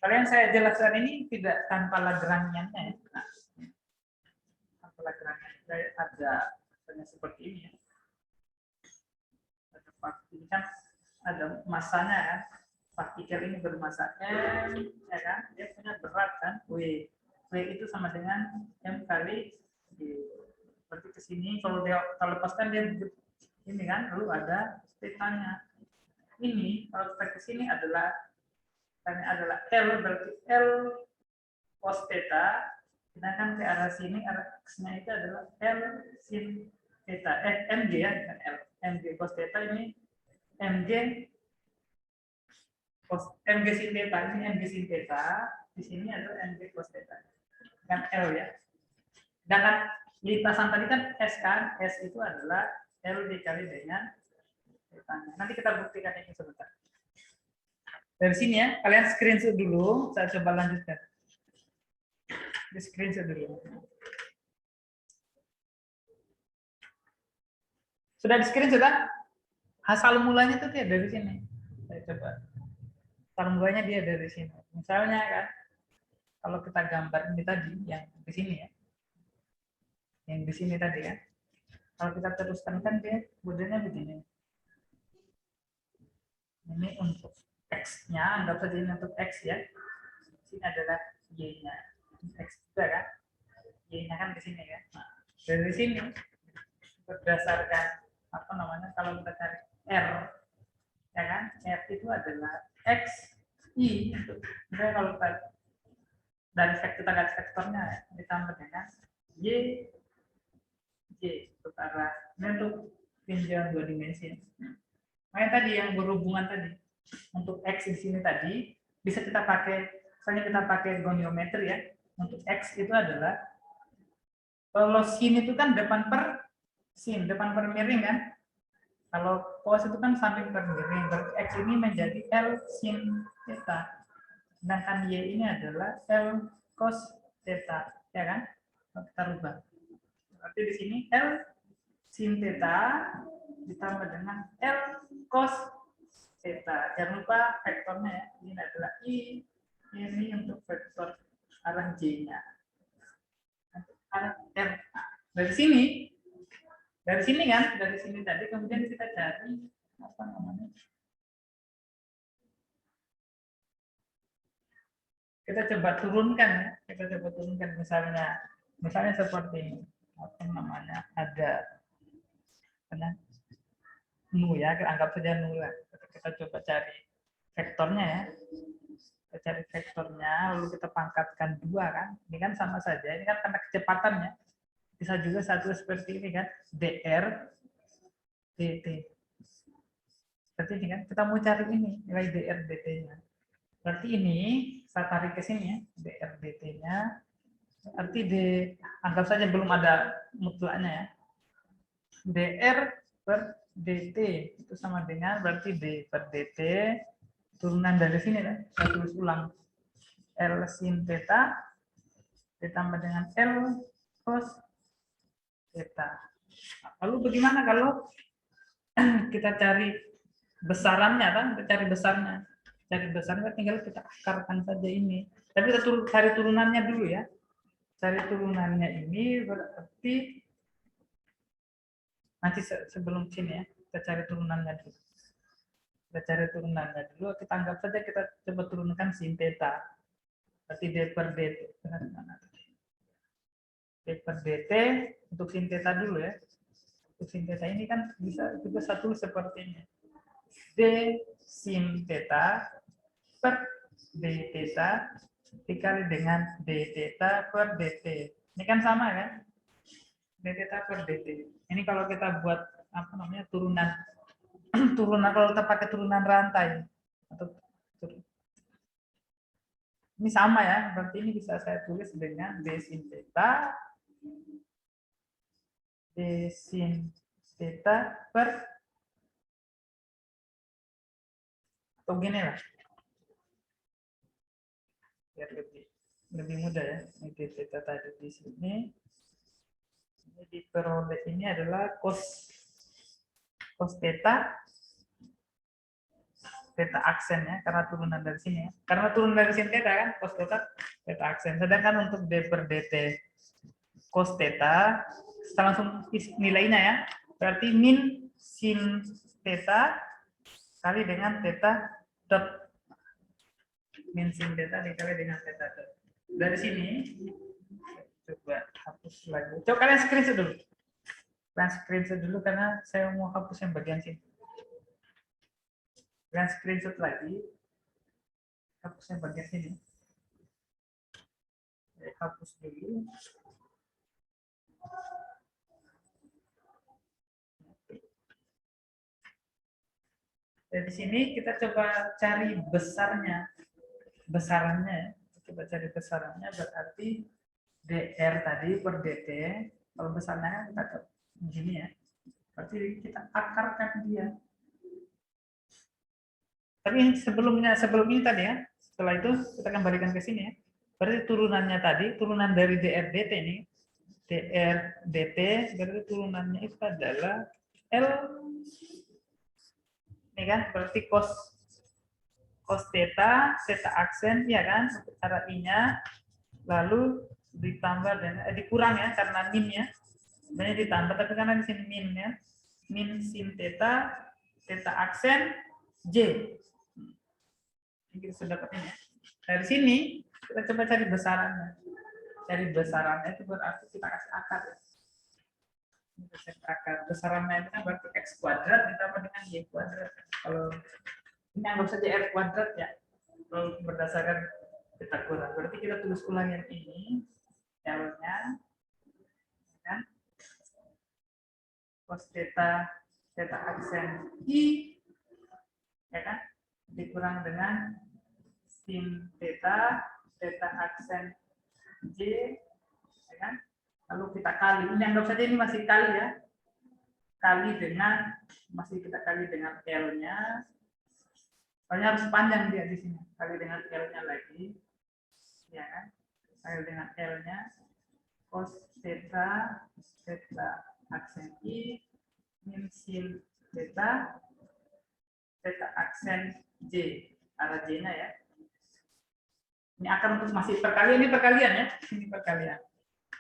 Speaker 1: kalau yang saya jelaskan ini tidak tanpa Lagrangiannya ya. Nah, Lagrangian saya ada seperti ini ya. Ini kan ada masanya ya. Partikel ini bermasa M, ya kan? Dia punya berat kan, W. W itu sama dengan M kali G. Seperti ke sini, kalau lepaskan dia ini kan, lalu ada theta-nya. Ini kalau kita ke sini adalah L, berarti L cos theta. Sedangkan ke arah sini, arah X-nya itu adalah L sin theta. MG ya, bukan L. MG cos theta ini MG sin theta. Ini MG sin theta. Di sini adalah MG cos theta. Kan L ya. Sedangkan lintasan tadi kan S kan. S itu adalah L dikali dengan theta. Nanti kita buktikan ini sebentar. Dari sini ya, kalian screenshot dulu. Saya coba lanjutkan. Di screenshot dulu. Sudah di screenshot kan? Asal mulanya itu dia dari sini. Saya coba. Asal mulanya dia dari sini. Misalnya kan, kalau kita gambar ini tadi, yang di sini ya. Yang di sini tadi ya. Kalau kita teruskan kan dia modelnya begini. Ini untuk X-nya, anggap saja ini untuk X ya. Ini adalah Y-nya. X juga kan, Y-nya kan di sini ya. Nah, dari sini berdasarkan apa namanya, kalau kita cari R, ya kan, R itu adalah X, Y, misalnya kalau dari vektor kita garis vektornya ditambah dengan Y, Y untuk arah, ini untuk tinjauan 2 dimensi. Makanya tadi yang berhubungan tadi, untuk X di sini tadi, bisa kita pakai, misalnya kita pakai goniometri ya, untuk X itu adalah, kalau sin itu kan depan per miring kan, kalau cos itu kan samping per miring, berarti X ini menjadi L sin theta, sedangkan Y ini adalah L cos theta, ya kan? Kalau kita rubah. Berarti di sini L sin theta ditambah dengan L cos theta. Jangan lupa vektornya ya. Ini adalah I, ini untuk vektor arah J-nya. Arah R. Dari sini kan, dari sini tadi kemudian kita cari apa namanya? Kita coba turunkan ya. Kita coba turunkan misalnya seperti ini. Apa namanya? Ada nu ya, kita anggap saja nu lah. Kita coba cari vektornya ya. Kita cari vektornya, lalu kita pangkatkan 2 kan. Ini kan sama saja, ini kan karena kecepatannya. Bisa juga satu seperti ini kan, dr dt. Seperti ini kan, kita mau cari ini, nilai dr dt-nya. Berarti ini, saya tarik ke sini ya, dr dt-nya. Berarti anggap saja belum ada mutlaknya ya. dr per dt itu sama dengan berarti d per dt turunan dari sini kan, saya tulis ulang, L sin theta ditambah dengan L cos theta. Lalu bagaimana kalau kita cari besarannya kan, kita cari besarnya tinggal kita akarkan saja ini, tapi kita cari turunannya dulu ya. Cari turunannya ini berarti nanti sebelum sini ya, kita cari turunannya dulu. Kita anggap saja kita coba turunkan sin theta. Berarti d per dt. D per dt untuk sin theta dulu ya. Untuk sin theta ini kan bisa juga satu seperti ini. D sin theta per d theta dikali dengan d theta per dt. Ini kan sama kan? D theta per dt. Ini kalau kita buat apa namanya turunan kalau kita pakai turunan rantai atau ini sama ya, berarti ini bisa saya tulis dengan d sin theta per atau gini lah, biar lebih mudah ya. Ini d theta tadi di sini. Ini diperoleh ini adalah cos theta aksen ya, karena turunan dari sini ya. Karena turun dari sin theta kan, cos theta aksen. Sedangkan untuk d per dt cos theta, kita langsung nilainya ya. Berarti min sin theta kali dengan theta dot. Min sin theta dikali dengan theta dot. Dari sini coba hapus lagi. Coba kalian screenshot dulu. Karena saya mau hapus yang bagian sini. Kalian screenshot lagi. Hapus yang bagian sini. Hapus dulu. Dari sini kita coba cari besarannya. Coba cari besarannya berarti dr tadi per dt. Kalau besarnya kita coba begini ya. Berarti kita akarkan dia. Tapi sebelum ini tadi ya. Setelah itu kita kembalikan ke sini ya. Berarti turunannya tadi, turunan dari dr dt ini, dr dt berarti turunannya itu adalah L. Ini kan berarti cos theta aksen ya kan, cara I-nya, lalu ditambah dengan dikurang ya karena min ya. Sebenarnya ditambah tapi karena di sini min ya. Min sin theta aksen J. Ini kita sudah dapat ini. Dari sini kita coba cari besarannya. Itu berarti kita kasih akar ya. Akar besarannya itu kan berarti x kuadrat ditambah dengan y kuadrat. Kalau Ini anggap saja R kuadrat ya. Kalau berdasarkan Pitagoras. Berarti kita tulis ulang yang ini. L-nya. Kan? Cos theta, theta aksen I. Ya kan? Dikurang dengan sin theta, theta aksen J. Ya kan? Lalu kita kali. Ini anggap saja ini masih kali ya. Kali dengan, masih kita kali dengan L-nya. Soalnya harus panjang dia di sini. Kali dengan L-nya lagi. Ya kan? Kali dengan L-nya. Cos theta, theta aksen I, min sin theta, theta aksen J. Arah J-nya ya. Ini akan untuk masih perkalian, ini perkalian ya. Ini perkalian.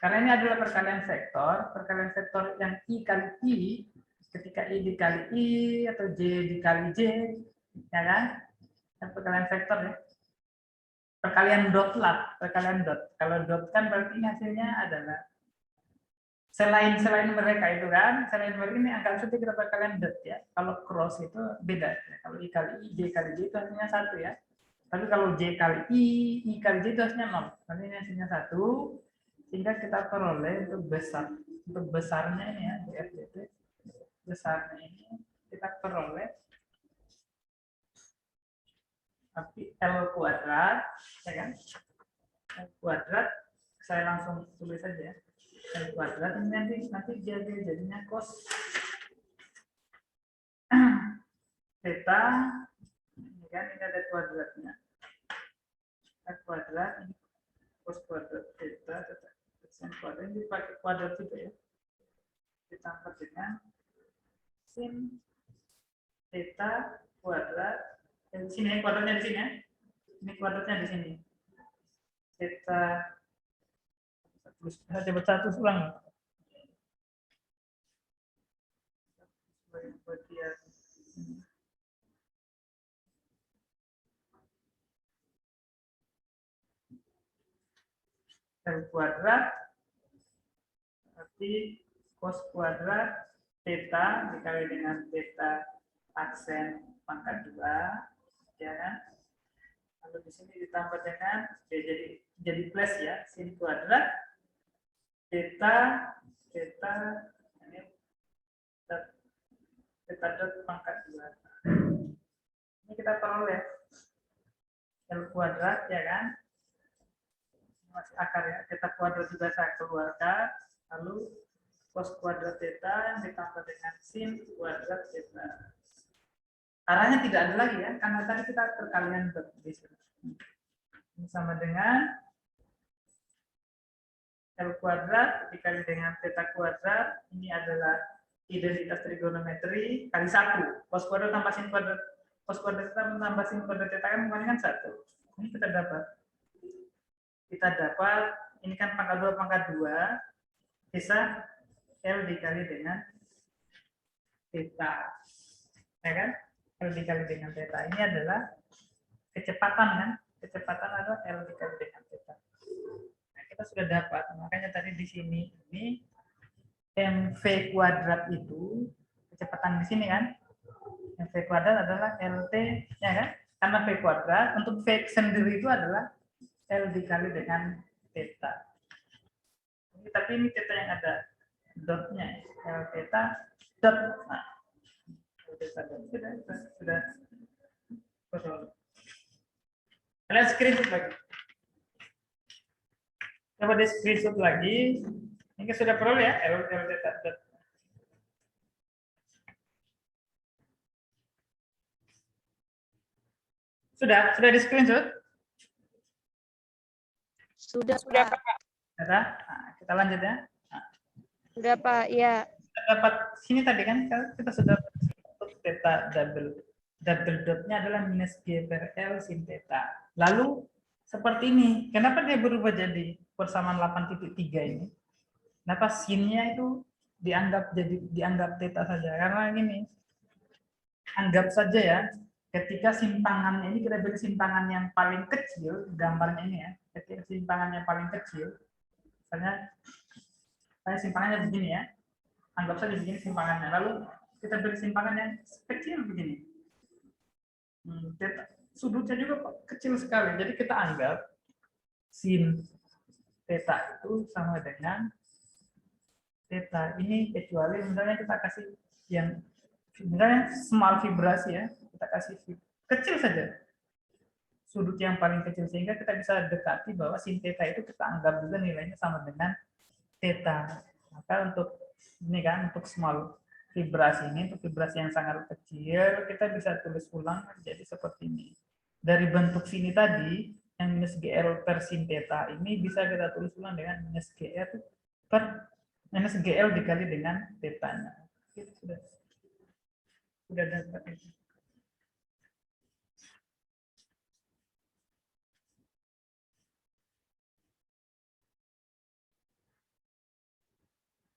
Speaker 1: Karena ini adalah perkalian vektor yang I kali I, ketika I dikali I atau J dikali J, ya kan? Dan perkalian vektor ya. Perkalian dot lah, perkalian dot. Kalau dot kan berarti ini hasilnya adalah selain mereka itu kan, selain mereka ini anggap saja kita perkalian dot ya. Kalau cross itu beda. Ya. Kalau I kali I, J kali J itu hasilnya 1 ya. Tapi kalau J kali I kali J itu hasilnya 0. Nanti ini hasilnya 1. Sehingga kita peroleh untuk besar, untuk besarnya ini ya, BFDT, besarnya ini kita peroleh tapi L kuadrat, ya kan? L kuadrat, saya langsung tulis saja. L kuadrat ini nanti jadinya cos theta, ini kan ini ada kuadratnya. L kuadrat ini cos kuadrat theta, sin kuadrat ini dipakai kuadrat juga ya. Ditambah dengan sin theta kuadrat. Di sini kuadratnya di sini ya. Ini kuadratnya di sini. Theta coba satu ulang. L kuadrat berarti cos kuadrat theta dikali dengan theta aksen pangkat 2 ya kan? Lalu di sini ditambah dengan jadi plus ya, sin kuadrat theta ini theta dot pangkat 2. Ini kita peroleh L kuadrat ya kan? Masih akar ya, theta kuadrat juga saya keluarkan, lalu cos kuadrat theta ditambah dengan sin kuadrat theta. Arahnya tidak ada lagi ya, karena tadi kita perkalian ini sama dengan L kuadrat dikali dengan theta kuadrat, ini adalah identitas trigonometri kali 1. Cos kuadrat tambah sin kuadrat, cos kuadrat tambah sin kuadrat theta kan mengandungkan 1. Ini kita dapat ini kan pangkat 2 bisa L dikali dengan theta. Ya kan? L dikali dengan theta ini adalah kecepatan kan? Kecepatan adalah L dikali dengan theta. Nah, kita sudah dapat, makanya tadi di sini ini mv kuadrat itu kecepatan di sini kan? Mv kuadrat adalah LT ya kan? Karena v kuadrat untuk v sendiri itu adalah L dikali dengan theta. Tapi ini theta yang ada dotnya, L theta dot. Nah, sudah. Kalian screenshot lagi. Coba di screenshot lagi. Ini sudah peroleh ya, L theta dot. Sudah di screenshot?
Speaker 4: Sudah, Pak.
Speaker 1: Nah, kita lanjut ya. Nah,
Speaker 4: Sudah, Pak. Iya.
Speaker 1: kita dapat sini tadi kan kita sudah untuk theta double dotnya adalah minus G per L sin theta. Lalu seperti ini. Kenapa dia berubah jadi persamaan 8.3 ini? Kenapa sinnya itu dianggap theta saja? Karena gini, anggap saja ya, ketika simpangannya ini kita beri simpangan yang paling kecil, gambarnya ini ya, ketika simpangannya paling kecil, misalnya saya simpangannya begini ya, anggap saja begini simpangannya, lalu kita beri simpangan yang kecil begini. Theta, sudutnya juga kecil sekali. Jadi kita anggap sin theta itu sama dengan theta. Ini kecuali misalnya kita kasih yang misalnya small vibrasi ya, kita kasih kecil saja. Sudut yang paling kecil sehingga kita bisa dekati bahwa sin theta itu kita anggap juga nilainya sama dengan theta. Maka untuk ini kan untuk small vibrasi ini, untuk vibrasi yang sangat kecil, kita bisa tulis ulang jadi seperti ini. Dari bentuk sini tadi, yang minus GL per sin theta ini bisa kita tulis ulang dengan minus GL per minus GL dikali dengan theta-nya. Itu sudah dapat itu.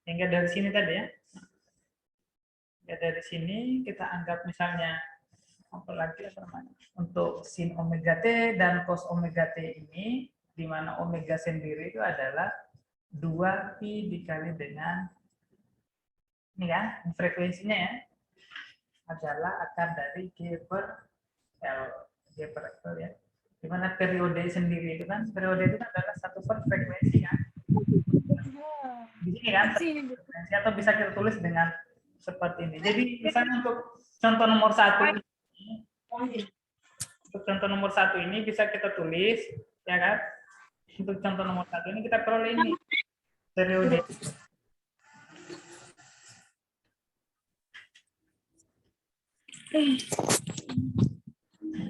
Speaker 1: Hingga dari sini tadi ya. Ya dari sini kita anggap misalnya apa lagi namanya untuk sin omega t dan cos omega t ini di mana omega sendiri itu adalah 2pi dikali dengan ini kan frekuensinya ya adalah akar dari G per L ya. Di mana periode sendiri itu kan periode itu kan adalah satu per frekuensi kan. Di sini kan frekuensi atau bisa kita tulis dengan seperti ini. Jadi misalnya untuk contoh nomor 1 ini bisa kita tulis ya kan. Untuk contoh nomor 1 ini kita peroleh ini periode.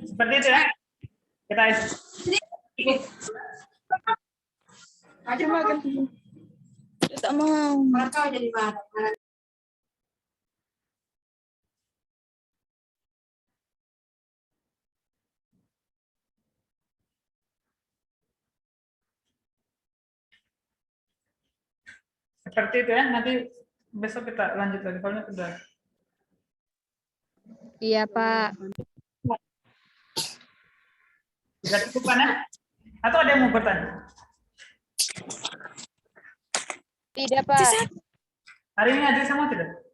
Speaker 1: Seperti itu ya. Kita
Speaker 4: Tak mau.
Speaker 1: seperti itu ya. Nanti besok kita lanjut lagi soalnya sudah.
Speaker 4: Iya, Pak.
Speaker 1: Sudah cukup kan ya? Atau ada yang mau bertanya?
Speaker 4: Tidak, Pak.
Speaker 1: Hari ini hadir semua tidak?